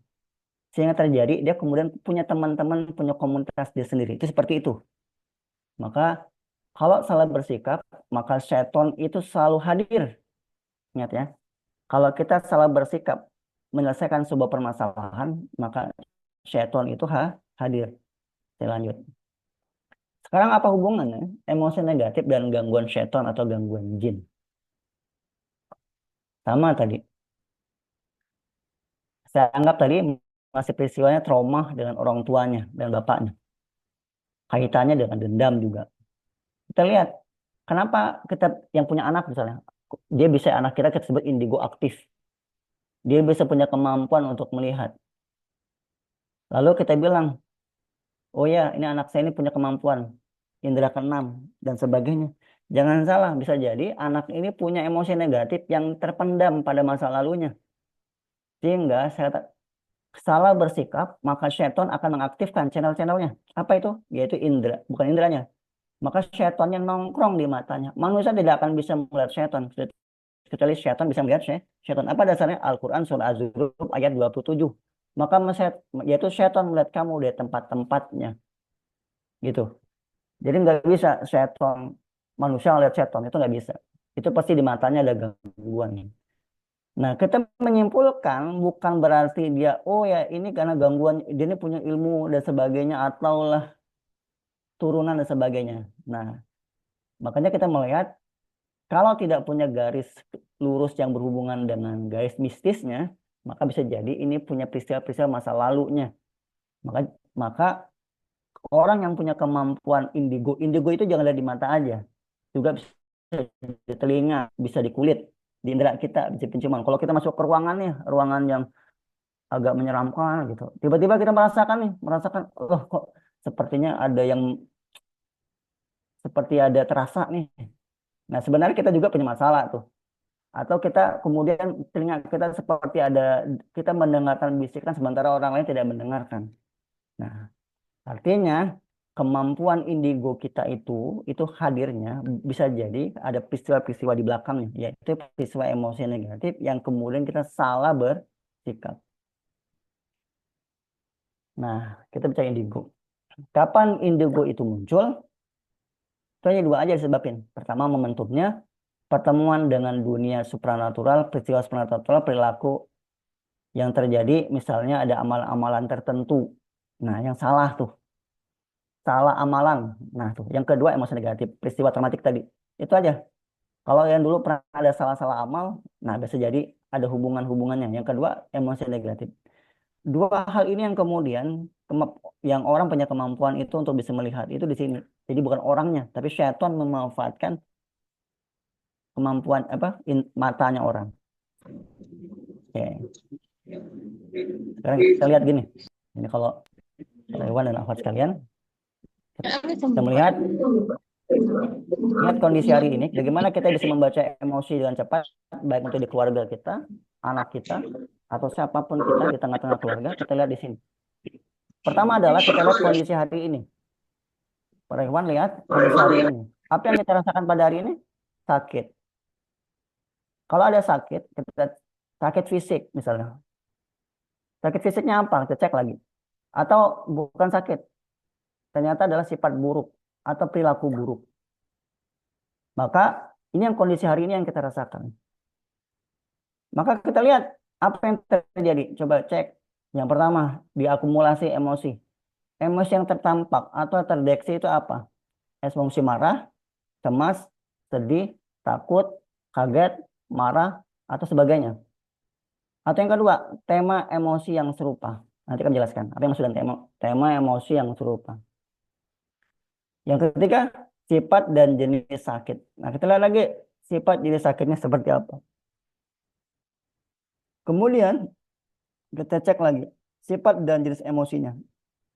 Sehingga terjadi dia kemudian punya teman-teman, punya komunitas dia sendiri. Itu seperti itu. Maka kalau salah bersikap, maka syaitan itu selalu hadir. Ingat ya, kalau kita salah bersikap menyelesaikan sebuah permasalahan, maka syaitan itu hadir. Saya lanjut. Sekarang apa hubungannya emosi negatif dan gangguan syaitan atau gangguan jin? Sama tadi. Saya anggap tadi masih peristiwanya trauma dengan orang tuanya dan bapaknya. Kaitannya dengan dendam juga. Kita lihat, kenapa kita yang punya anak misalnya, dia bisa anak kita sebut indigo aktif. Dia bisa punya kemampuan untuk melihat. Lalu kita bilang, oh ya, ini anak saya ini punya kemampuan indera keenam dan sebagainya. Jangan salah, bisa jadi anak ini punya emosi negatif yang terpendam pada masa lalunya. Sehingga saya salah bersikap, maka syaitan akan mengaktifkan channel-channelnya. Apa itu? Yaitu indera, bukan inderanya. Maka syaitannya nongkrong di matanya. Manusia tidak akan bisa melihat syaitan. Kecuali syaitan bisa melihat syaitan. Apa dasarnya? Al-Quran surah Az-Zukhruf ayat 27. Maka yaitu syaitan melihat kamu di tempat-tempatnya. Gitu. Jadi nggak bisa syaitan, manusia melihat syaitan. Itu nggak bisa. Itu pasti di matanya ada gangguan. Nah, kita menyimpulkan bukan berarti dia, oh ya ini karena gangguan, dia ini punya ilmu dan sebagainya, ataulah turunan dan sebagainya. Nah, makanya kita melihat kalau tidak punya garis lurus yang berhubungan dengan garis mistisnya, maka bisa jadi ini punya peristiwa-peristiwa masa lalunya. Maka orang yang punya kemampuan indigo, indigo itu jangan ada di mata aja, juga bisa di telinga, bisa di kulit, di indera kita, bisa penciuman. Kalau kita masuk ke ruangan nih, ruangan yang agak menyeramkan gitu, tiba-tiba kita merasakan, oh kok sepertinya ada yang seperti ada terasa nih. Nah, sebenarnya kita juga punya masalah tuh. Atau kita kemudian telinga kita seperti kita mendengarkan bisikan sementara orang lain tidak mendengarkan. Nah, artinya kemampuan indigo kita itu hadirnya bisa jadi ada peristiwa-peristiwa di belakangnya, yaitu peristiwa emosi negatif yang kemudian kita salah bersikap. Nah, kita bicara indigo. Kapan indigo itu muncul? Itu hanya dua aja disebabin. Pertama, momentumnya, pertemuan dengan dunia supranatural, peristiwa supranatural, perilaku yang terjadi, misalnya ada amalan-amalan tertentu. Nah, yang salah tuh, salah amalan. Nah, tuh, yang kedua emosi negatif, peristiwa traumatik tadi. Itu aja. Kalau yang dulu pernah ada salah-salah amal, nah bisa jadi ada hubungan-hubungannya. Yang kedua, emosi negatif. Dua hal ini yang kemudian yang orang punya kemampuan itu untuk bisa melihat itu di sini. Jadi bukan orangnya, tapi syaitan memanfaatkan kemampuan matanya orang. Oke. Sekarang kita lihat gini. Ini kalau Iwan dan akhwat sekalian, kita melihat lihat kondisi hari ini, bagaimana kita bisa membaca emosi dengan cepat, baik untuk di keluarga kita, anak kita, atau siapapun kita di tengah-tengah keluarga. Kita lihat di sini. Pertama adalah kita lihat kondisi hari ini. Para Ikhwan lihat kondisi hari ini. Apa yang kita rasakan pada hari ini? Sakit. Kalau ada sakit, kita sakit fisik misalnya. Sakit fisiknya apa? Kita cek lagi. Atau bukan sakit. Ternyata adalah sifat buruk atau perilaku buruk. Maka ini yang kondisi hari ini yang kita rasakan. Maka kita lihat apa yang terjadi. Coba cek. Yang pertama, diakumulasi emosi. Emosi yang tertampak atau terdeteksi itu apa? Emosi marah, cemas, sedih, takut, kaget, marah, atau sebagainya. Atau yang kedua, tema emosi yang serupa. Nanti kami jelaskan apa yang maksud dengan tema emosi yang serupa. Yang ketiga, sifat dan jenis sakit. Nah, kita lihat lagi sifat jenis sakitnya seperti apa. Kemudian kita cek lagi sifat dan jenis emosinya.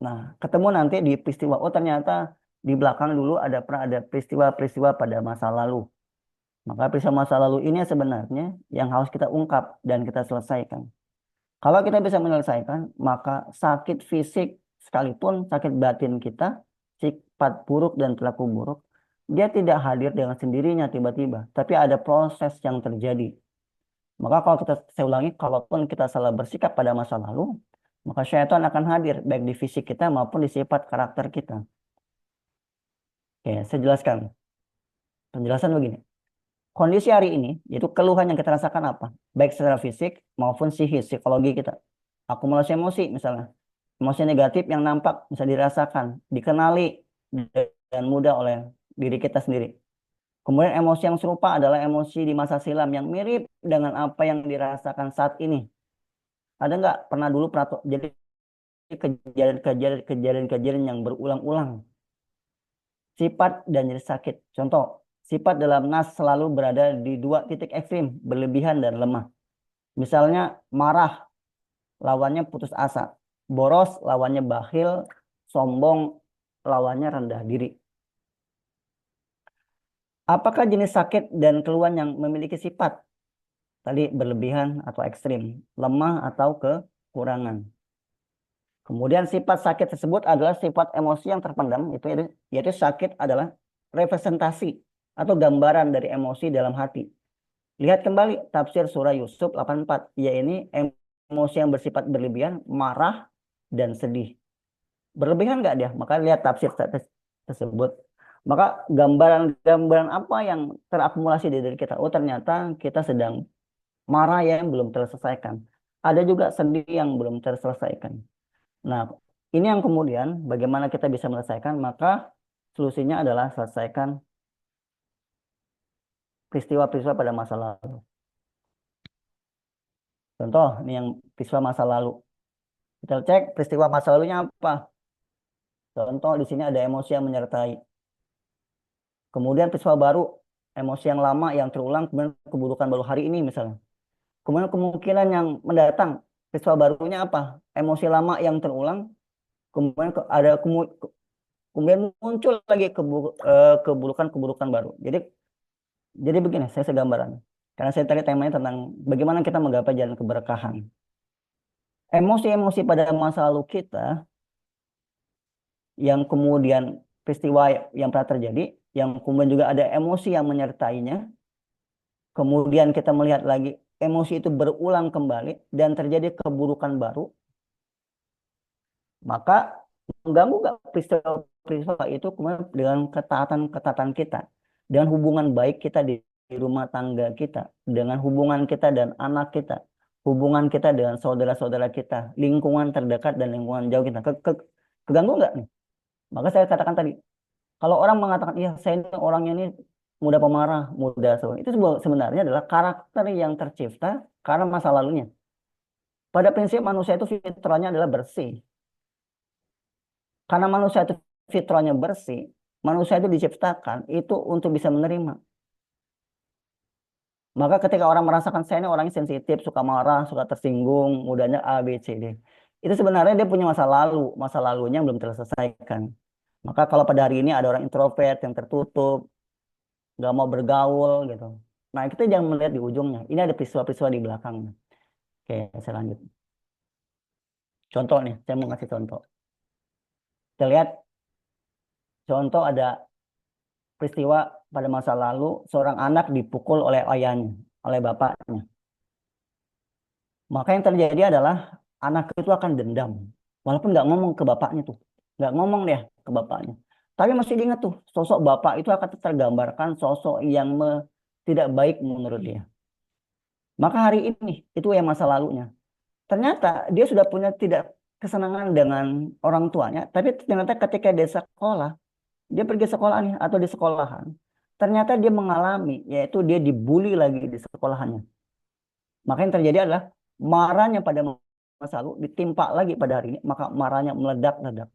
Nah, ketemu nanti di peristiwa. Oh, ternyata di belakang dulu pernah ada peristiwa-peristiwa pada masa lalu. Maka peristiwa masa lalu ini sebenarnya yang harus kita ungkap dan kita selesaikan. Kalau kita bisa menyelesaikan, maka sakit fisik sekalipun sakit batin kita, sifat buruk dan perilaku buruk, dia tidak hadir dengan sendirinya tiba-tiba, tapi ada proses yang terjadi. Maka kalau saya ulangi, kalaupun kita salah bersikap pada masa lalu, maka syaitan akan hadir baik di fisik kita maupun di sifat karakter kita. Oke, saya jelaskan. Penjelasan begini. Kondisi hari ini, yaitu keluhan yang kita rasakan apa? Baik secara fisik maupun psikis, psikologi kita. Akumulasi emosi misalnya. Emosi negatif yang nampak bisa dirasakan, dikenali dan mudah oleh diri kita sendiri. Kemudian emosi yang serupa adalah emosi di masa silam yang mirip dengan apa yang dirasakan saat ini. Ada nggak pernah jadi kejadian-kejadian yang berulang-ulang? Sifat dan jenis sakit. Contoh, sifat dalam nas selalu berada di dua titik ekstrim, berlebihan dan lemah. Misalnya marah, lawannya putus asa. Boros, lawannya bakhil. Sombong, lawannya rendah diri. Apakah jenis sakit dan keluhan yang memiliki sifat tadi berlebihan atau ekstrim, lemah atau kekurangan? Kemudian sifat sakit tersebut adalah sifat emosi yang terpendam, yaitu sakit adalah representasi atau gambaran dari emosi dalam hati. Lihat kembali tafsir surah Yusuf 84, yaitu emosi yang bersifat berlebihan, marah, dan sedih. Berlebihan nggak dia? Maka lihat tafsir tersebut. Maka gambaran-gambaran apa yang terakumulasi di diri kita? Oh, ternyata kita sedang marah yang belum terselesaikan. Ada juga sedih yang belum terselesaikan. Nah, ini yang kemudian bagaimana kita bisa menyelesaikan? Maka solusinya adalah selesaikan peristiwa-peristiwa pada masa lalu. Contoh, ini yang peristiwa masa lalu. Kita cek peristiwa masa lalunya apa. Contoh, di sini ada emosi yang menyertai. Kemudian peristiwa baru, emosi yang lama yang terulang, kemudian keburukan baru hari ini misalnya. Kemudian kemungkinan yang mendatang, peristiwa barunya apa? Emosi lama yang terulang, kemudian kemudian muncul lagi keburukan-keburukan baru. Jadi begini, saya gambaran. Karena saya tadi temanya tentang bagaimana kita menggapai jalan keberkahan. Emosi-emosi pada masa lalu kita yang kemudian peristiwa yang pernah terjadi, yang kemudian juga ada emosi yang menyertainya, kemudian kita melihat lagi emosi itu berulang kembali dan terjadi keburukan baru, maka mengganggu nggak peristiwa-peristiwa itu kemudian dengan ketaatan-ketaatan kita, dengan hubungan baik kita di rumah tangga kita, dengan hubungan kita dan anak kita, hubungan kita dengan saudara-saudara kita, lingkungan terdekat dan lingkungan jauh kita. Keganggu nggak nih? Maka saya katakan tadi, kalau orang mengatakan, iya saya ini orangnya ini mudah pemarah, mudah sabar, itu sebenarnya adalah karakter yang tercipta karena masa lalunya. Pada prinsip manusia itu fitrahnya adalah bersih. Karena manusia itu fitrahnya bersih, manusia itu diciptakan itu untuk bisa menerima. Maka ketika orang merasakan saya ini orangnya sensitif, suka marah, suka tersinggung, mudahnya A, B, C, D. Itu sebenarnya dia punya masa lalunya yang belum terselesaikan. Maka kalau pada hari ini ada orang introvert yang tertutup, nggak mau bergaul gitu. Nah kita jangan melihat di ujungnya. Ini ada peristiwa-peristiwa di belakangnya. Oke, saya lanjut. Contoh nih, saya mau ngasih contoh. Kita lihat contoh ada peristiwa pada masa lalu seorang anak dipukul oleh ayahnya, oleh bapaknya. Maka yang terjadi adalah anak itu akan dendam. Walaupun nggak ngomong ke bapaknya tuh. Nggak ngomong deh ke bapaknya. Tapi masih diingat tuh, sosok bapak itu akan tergambarkan sosok yang tidak baik menurut dia. Maka hari ini, itu yang masa lalunya. Ternyata dia sudah punya tidak kesenangan dengan orang tuanya. Tapi ternyata ketika dia sekolah, dia pergi sekolah nih atau di sekolahan. Ternyata dia mengalami, yaitu dia dibully lagi di sekolahannya. Maka yang terjadi adalah marahnya pada masa lalu ditimpa lagi pada hari ini, maka marahnya meledak-ledak.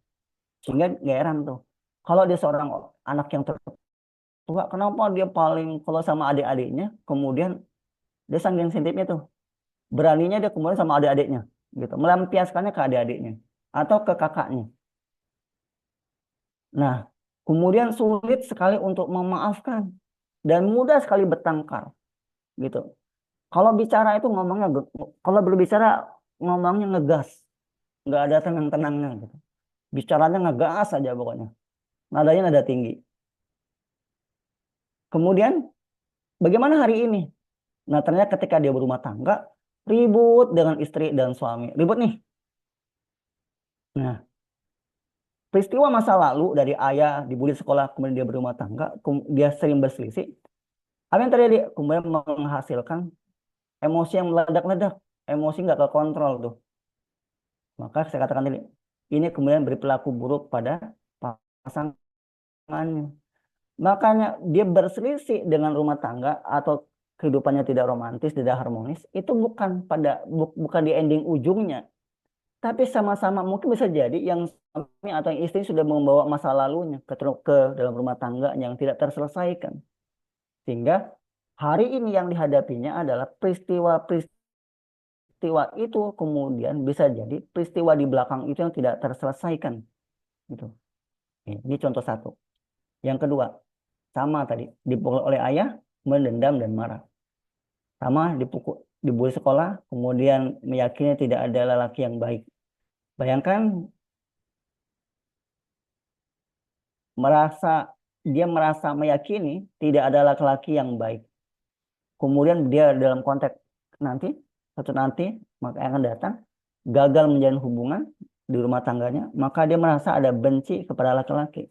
Sehingga gak heran tuh. Kalau dia seorang anak yang tertua, kenapa dia paling kalau sama adik-adiknya, kemudian dia saking sensitifnya tuh. Beraninya dia kemudian sama adik-adiknya, gitu. Melampiaskannya ke adik-adiknya atau ke kakaknya. Nah, kemudian sulit sekali untuk memaafkan dan mudah sekali bertengkar, gitu. Kalau bicara itu ngomongnya, kalau berbicara ngomongnya ngegas, nggak ada tenang-tenangnya gitu. Bicaranya ngegas aja pokoknya. Nadanya nada tinggi. Kemudian bagaimana hari ini? Nah ternyata ketika dia berumah tangga, ribut dengan istri dan suami. Ribut nih. Nah peristiwa masa lalu dari ayah dibully sekolah, kemudian dia berumah tangga, dia sering berselisih. Apa yang terjadi? Kemudian menghasilkan emosi yang meledak-ledak. Emosi nggak kekontrol tuh. Maka saya katakan tadi, ini kemudian berperilaku buruk pada pasangannya. Makanya dia berselisih dengan rumah tangga atau kehidupannya tidak romantis, tidak harmonis, itu bukan di ending ujungnya. Tapi sama-sama mungkin bisa jadi yang suami atau yang istri sudah membawa masa lalunya ke dalam rumah tangga yang tidak terselesaikan. Sehingga hari ini yang dihadapinya adalah peristiwa itu kemudian bisa jadi peristiwa di belakang itu yang tidak terselesaikan. Gitu. Ini contoh satu. Yang kedua, sama tadi, dipukul oleh ayah, mendendam dan marah. Sama dipukul, dibully sekolah, kemudian meyakini tidak ada lelaki yang baik. Bayangkan dia merasa meyakini tidak ada laki-laki yang baik. Kemudian dia dalam konteks nanti, maka akan datang, gagal menjalin hubungan di rumah tangganya, maka dia merasa ada benci kepada laki-laki.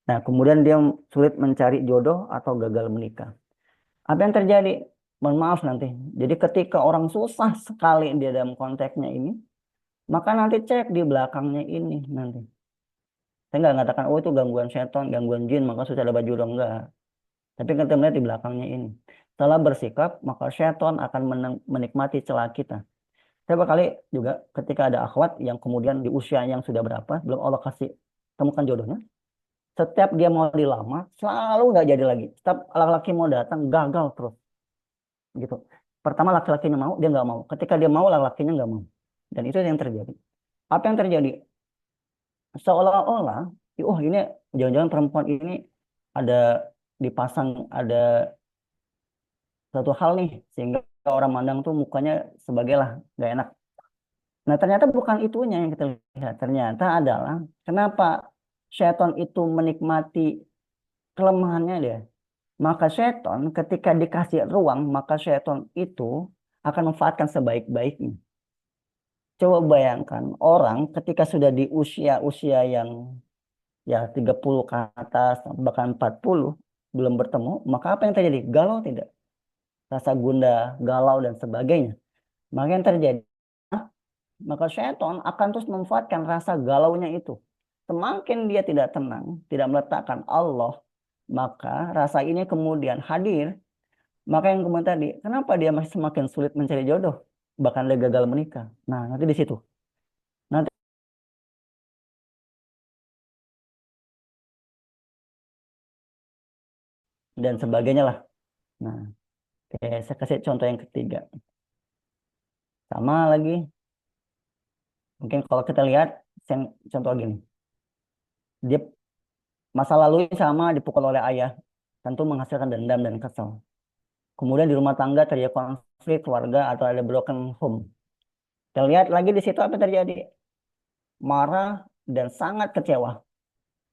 Nah, kemudian dia sulit mencari jodoh atau gagal menikah. Apa yang terjadi? Mohon maaf nanti. Jadi ketika orang susah sekali dia dalam konteksnya ini, maka nanti cek di belakangnya ini nanti. Saya nggak mengatakan, oh itu gangguan setan, gangguan jin, maka susah ada baju dong, enggak. Tapi kita melihat di belakangnya ini. Setelah bersikap, maka setan akan menikmati celah kita. Saya kali juga ketika ada akhwat yang kemudian di usia yang sudah berapa, belum Allah kasih temukan jodohnya, setiap dia mau dilamar, selalu nggak jadi lagi. Setiap laki-laki mau datang, gagal terus. Gitu. Pertama laki-lakinya mau, dia nggak mau. Ketika dia mau, laki-lakinya nggak mau. Dan itu yang terjadi. Apa yang terjadi? Seolah-olah, oh ini jangan-jangan perempuan ini ada dipasang, ada suatu hal nih sehingga orang mandang tuh mukanya sebagai lah gak enak. Nah, ternyata bukan itunya yang kita lihat. Ternyata adalah kenapa syaitan itu menikmati kelemahannya dia. Maka syaitan ketika dikasih ruang, maka syaitan itu akan memanfaatkan sebaik-baiknya. Coba bayangkan orang ketika sudah di usia-usia yang ya 30 ke atas, bahkan 40 belum bertemu, maka apa yang terjadi? Galau tidak? Rasa gundah, galau dan sebagainya. Maka yang terjadi, maka syaitan akan terus memanfaatkan rasa galaunya itu. Semakin dia tidak tenang, tidak meletakkan Allah, maka rasa ini kemudian hadir. Maka yang kemudian tadi, kenapa dia masih semakin sulit mencari jodoh? Bahkan dia gagal menikah. Nah, nanti di situ. Nanti dan sebagainya lah. Nah, oke, saya kasih contoh yang ketiga. Sama lagi, mungkin kalau kita lihat, contoh gini. Dia masa lalu sama dipukul oleh ayah, tentu menghasilkan dendam dan kesal. Kemudian di rumah tangga terjadi konflik keluarga atau ada broken home. Kita lihat lagi di situ apa yang terjadi. Marah dan sangat kecewa.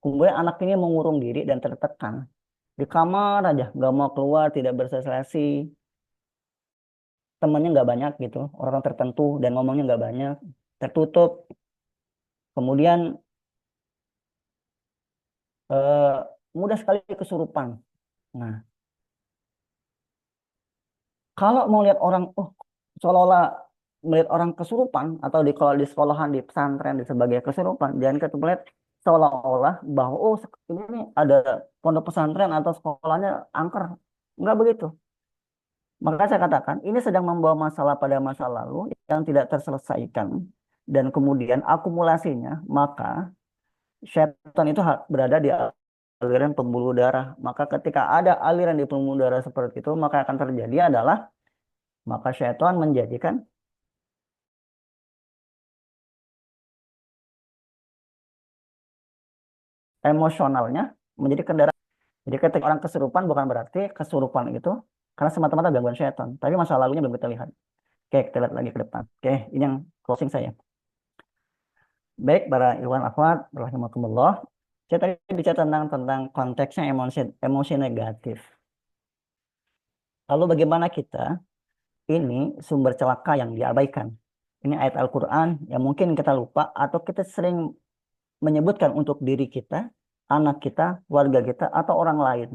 Kemudian anak ini mengurung diri dan tertekan. Di kamar aja, nggak mau keluar, tidak bersosialisasi. Temannya nggak banyak gitu, orang tertentu dan ngomongnya nggak banyak. Tertutup. Kemudian eh, mudah sekali kesurupan. Nah, kalau mau lihat orang, oh seolah-olah melihat orang kesurupan atau kalau di sekolahan, di pesantren, di sebagai kesurupan, jangan kita melihat seolah-olah bahwa oh ini nih ada pondok pesantren atau sekolahnya angker. Enggak begitu. Maka saya katakan ini sedang membawa masalah pada masa lalu yang tidak terselesaikan dan kemudian akumulasinya maka syaitan itu berada di aliran pembuluh darah. Maka ketika ada aliran di pembuluh darah seperti itu maka akan terjadi adalah maka syaitan menjadikan emosionalnya menjadi kendaraan. Jadi ketika orang kesurupan bukan berarti kesurupan itu karena semata-mata gangguan syaitan, tapi masa lalunya belum kita lihat. Oke, kita lihat lagi ke depan. Oke, ini yang closing saya. Baik, para ikhwan akhwat, rahimakumullah. Saya tadi bicara tentang konteksnya emosi emosi negatif. Lalu bagaimana kita ini sumber celaka yang diabaikan. Ini ayat Al-Quran yang mungkin kita lupa atau kita sering menyebutkan untuk diri kita, anak kita, warga kita, atau orang lain.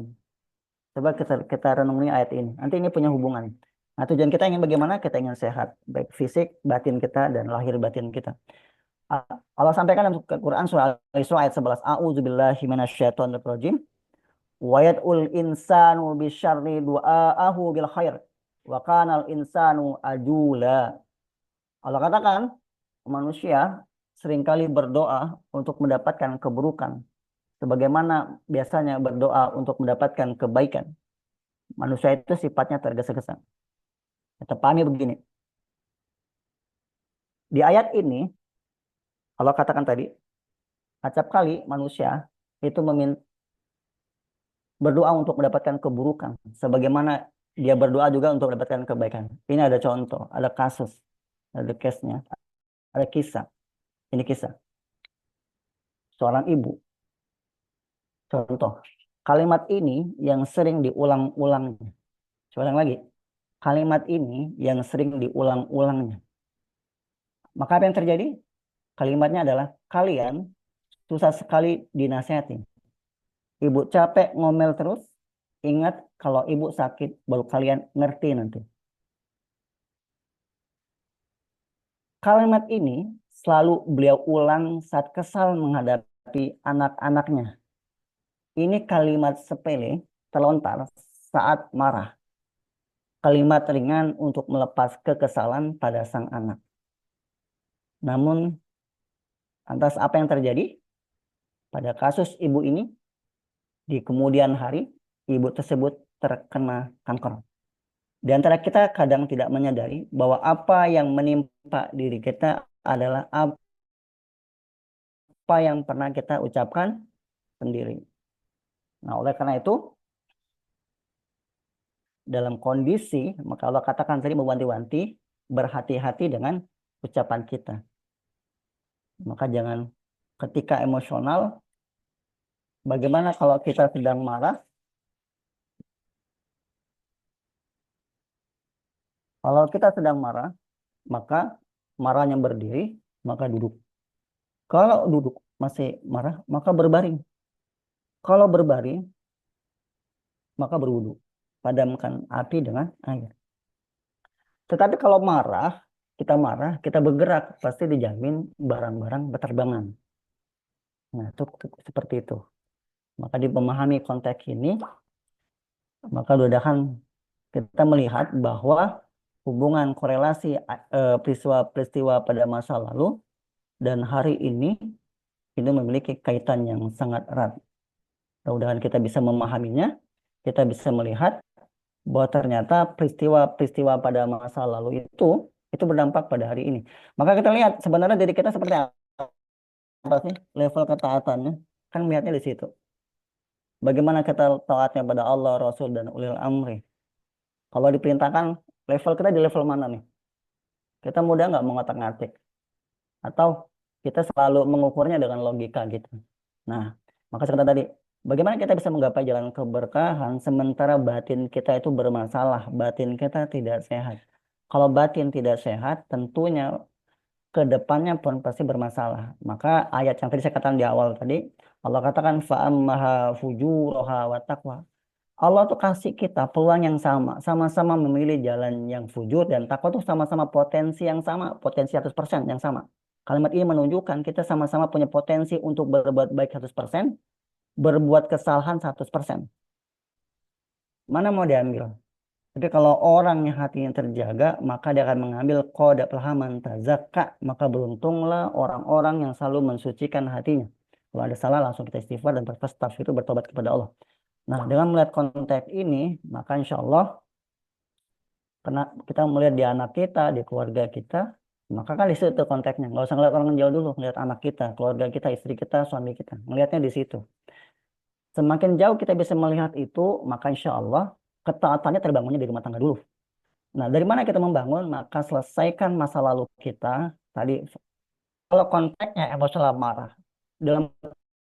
Coba kita renungi ayat ini. Nanti ini punya hubungan. Nah, tujuan kita ingin bagaimana? Kita ingin sehat, baik fisik, batin kita, dan lahir batin kita. Allah sampaikan dalam Quran surah Al-Isra ayat 11. A'udzubillahi minasyaitonirrajim. Wa yad'ul insanu bisyarri du'aahu bil khair. Wa kanal insanu ajula. Allah katakan, manusia seringkali berdoa untuk mendapatkan keburukan. Sebagaimana biasanya berdoa untuk mendapatkan kebaikan. Manusia itu sifatnya tergesa-gesa. Kita pahami begini. Di ayat ini, Allah katakan tadi, acap kali manusia itu berdoa untuk mendapatkan keburukan. Sebagaimana dia berdoa juga untuk mendapatkan kebaikan. Ini ada contoh, ada kasus, ada case-nya, ada kisah. Ini kisah. Seorang ibu. Contoh. Kalimat ini yang sering diulang-ulangnya. Coba lagi. Kalimat ini yang sering diulang-ulangnya. Maka apa yang terjadi? Kalimatnya adalah kalian susah sekali dinasehati. Ibu capek ngomel terus. Ingat kalau ibu sakit baru kalian ngerti nanti. Kalimat ini selalu beliau ulang saat kesal menghadapi anak-anaknya. Ini kalimat sepele terlontar saat marah. Kalimat ringan untuk melepas kekesalan pada sang anak. Namun, lantas apa yang terjadi? Pada kasus ibu ini, di kemudian hari, ibu tersebut terkena kanker. Di antara kita kadang tidak menyadari bahwa apa yang menimpa diri kita adalah apa yang pernah kita ucapkan sendiri. Nah, oleh karena itu, dalam kondisi, maka Allah katakan tadi mewanti-wanti, berhati-hati dengan ucapan kita. Maka jangan ketika emosional, bagaimana kalau kita sedang marah? Kalau kita sedang marah, maka marahnya berdiri, maka duduk. Kalau duduk masih marah, maka berbaring. Kalau berbaring, maka berwudu. Padamkan api dengan air. Tetapi kalau marah, kita bergerak, pasti dijamin barang-barang berterbangan. Nah, seperti itu. Maka di memahami konteks ini, maka mudah-mudahan kita melihat bahwa hubungan korelasi peristiwa-peristiwa pada masa lalu dan hari ini memiliki kaitan yang sangat erat. Mudah-mudahan kita bisa memahaminya, kita bisa melihat bahwa ternyata peristiwa-peristiwa pada masa lalu itu berdampak pada hari ini. Maka kita lihat sebenarnya diri kita seperti apa sih level ketaatannya, kan melihatnya di situ. Bagaimana kita taatnya pada Allah, Rasul, dan ulil amri. Kalau diperintahkan, level kita di level mana nih? Kita mudah nggak mengotak-ngatik? Atau kita selalu mengukurnya dengan logika gitu. Nah, maka seperti tadi, bagaimana kita bisa menggapai jalan keberkahan sementara batin kita itu bermasalah, batin kita tidak sehat. Kalau batin tidak sehat, tentunya ke depannya pun pasti bermasalah. Maka ayat yang tadi saya katakan di awal tadi, Allah katakan fa'ammaha fujuraha wa taqwa. Allah tuh kasih kita peluang yang sama, sama-sama memilih jalan yang fujur dan takwa tuh sama-sama potensi yang sama, potensi 100% yang sama. Kalimat ini menunjukkan kita sama-sama punya potensi untuk berbuat baik 100%, berbuat kesalahan 100%. Mana mau diambil? Tapi kalau orang yang hatinya terjaga, maka dia akan mengambil qad aflaha man tazakka, maka beruntunglah orang-orang yang selalu mensucikan hatinya. Kalau ada salah langsung kita istighfar dan bertaubat bertobat kepada Allah. Nah, dengan melihat konteks ini, maka insya Allah kita melihat di anak kita, di keluarga kita, maka kan di situ konteksnya. Nggak usah ngeliat orang jauh dulu, ngeliat anak kita, keluarga kita, istri kita, suami kita. Melihatnya di situ. Semakin jauh kita bisa melihat itu, maka insya Allah ketaatannya terbangunnya di rumah tangga dulu. Nah, dari mana kita membangun? Maka selesaikan masa lalu kita. Tadi, kalau konteksnya emosional marah. Dalam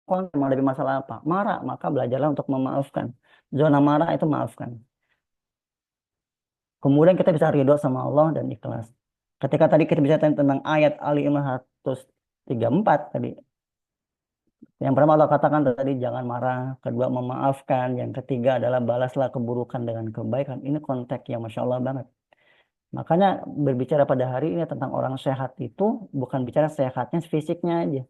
konteks menghadapi masalah apa? Marah, maka belajarlah untuk memaafkan. Zona marah itu maafkan. Kemudian kita bisa ridho sama Allah dan ikhlas. Ketika tadi kita bicara tentang ayat Ali Imran 134 tadi. Yang pertama Allah katakan tadi jangan marah. Kedua memaafkan. Yang ketiga adalah balaslah keburukan dengan kebaikan. Ini konteks yang Masya Allah banget. Makanya berbicara pada hari ini tentang orang sehat itu bukan bicara sehatnya fisiknya aja.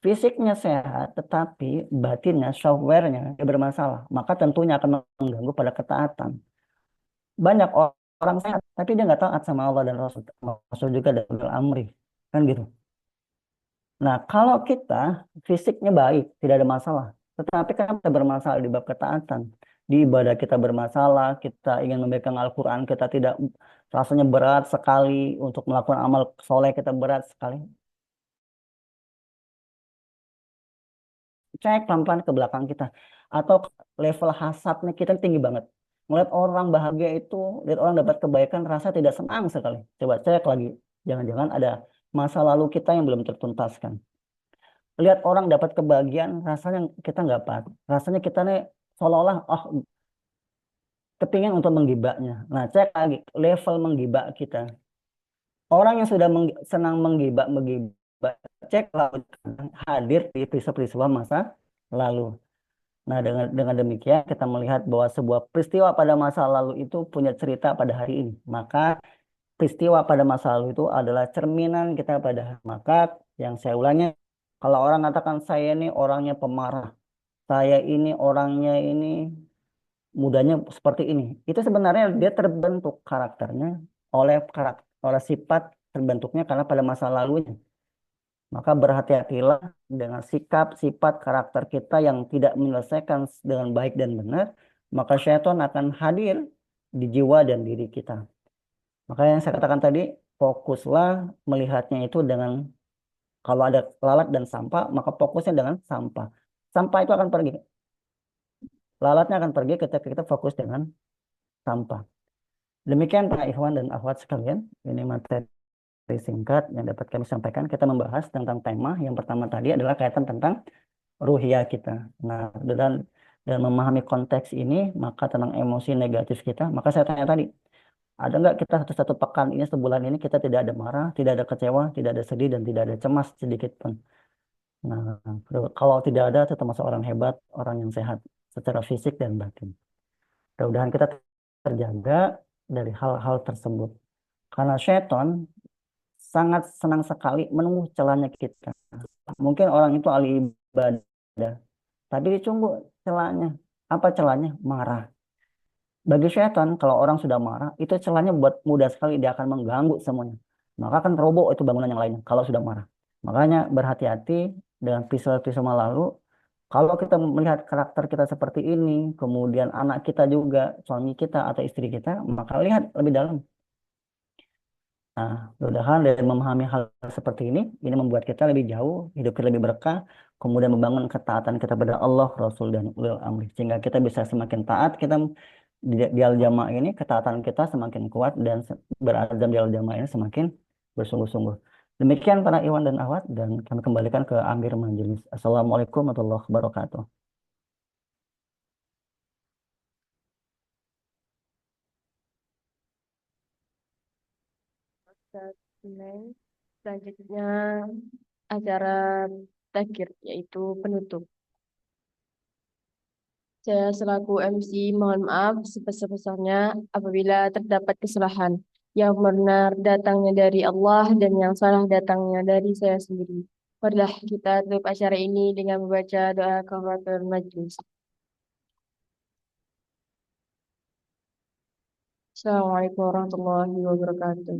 Fisiknya sehat, tetapi batinnya, softwarenya bermasalah. Maka tentunya akan mengganggu pada ketaatan. Banyak orang sehat, tapi dia nggak taat sama Allah dan Rasul. Rasul juga dan amri. Kan gitu. Nah, kalau kita fisiknya baik, tidak ada masalah. Tetapi kan kita bermasalah di bab ketaatan. Di ibadah kita bermasalah, kita ingin membacakan Al-Quran, kita tidak rasanya berat sekali untuk melakukan amal soleh, kita berat sekali. Cek pelan-pelan ke belakang kita. Atau level hasadnya kita tinggi banget. Melihat orang bahagia itu, lihat orang dapat kebaikan, rasa tidak senang sekali. Coba cek lagi. Jangan-jangan ada masa lalu kita yang belum tertuntaskan. Lihat orang dapat kebahagiaan, rasanya kita nggak pat. Rasanya kita nih seolah-olah, kepingin untuk menggibahnya. Nah, cek lagi level menggibah kita. Orang yang sudah senang menggibah, cek lalu hadir di peristiwa-peristiwa masa lalu. Nah, dengan demikian kita melihat bahwa sebuah peristiwa pada masa lalu itu punya cerita pada hari ini. Maka peristiwa pada masa lalu itu adalah cerminan kita pada hari. Maka yang saya ulangi, kalau orang katakan saya ini orangnya pemarah, saya ini orangnya ini mudanya seperti ini. Itu sebenarnya dia terbentuk karakternya oleh sifat terbentuknya karena pada masa lalunya. Maka berhati-hatilah dengan sikap, sifat, karakter kita yang tidak menyelesaikan dengan baik dan benar, maka syaitan akan hadir di jiwa dan diri kita. Maka yang saya katakan tadi, fokuslah melihatnya itu dengan kalau ada lalat dan sampah, maka fokusnya dengan sampah. Sampah itu akan pergi. Lalatnya akan pergi ketika kita fokus dengan sampah. Demikian Pak Ikhwan dan akhwat sekalian, ini materi singkat yang dapat kami sampaikan. Kita membahas tentang tema yang pertama tadi adalah kaitan tentang ruhiyah kita. Nah, dan memahami konteks ini, maka tentang emosi negatif kita, maka saya tanya tadi, ada nggak kita satu pekan ini, sebulan ini kita tidak ada marah, tidak ada kecewa, tidak ada sedih, dan tidak ada cemas sedikit pun. Nah, kalau tidak ada, itu termasuk orang hebat, orang yang sehat secara fisik dan batin. Mudah-mudahan kita terjaga dari hal-hal tersebut. Karena syaitan sangat senang sekali menunggu celahnya kita. Mungkin orang itu ahli ibadah, tapi ditunggu celahnya. Apa celahnya? Marah. Bagi syaitan, kalau orang sudah marah, itu celahnya buat mudah sekali dia akan mengganggu semuanya. Maka akan roboh itu bangunan yang lainnya kalau sudah marah. Makanya berhati-hati dengan pisau-pisau lalu. Kalau kita melihat karakter kita seperti ini, kemudian anak kita juga, suami kita atau istri kita, maka lihat lebih dalam. Nah, mudah-mudahan dengan memahami hal seperti ini membuat kita lebih jauh, hidup kita lebih berkah, kemudian membangun ketaatan kita pada Allah, Rasul, dan ulil amri. Sehingga kita bisa semakin taat, kita di al-jamaah ini, ketaatan kita semakin kuat, dan berazam di al-jamaah ini semakin bersungguh-sungguh. Demikian para iwan dan akhwat, dan kami kembalikan ke amir majelis. Assalamualaikum warahmatullahi wabarakatuh. Selanjutnya acara takhir yaitu penutup. Saya selaku MC mohon maaf sebesar-besarnya apabila terdapat kesalahan. Yang benar datangnya dari Allah dan yang salah datangnya dari saya sendiri. Marilah kita tutup acara ini dengan membaca doa kafaratul majlis. Assalamualaikum warahmatullahi wabarakatuh.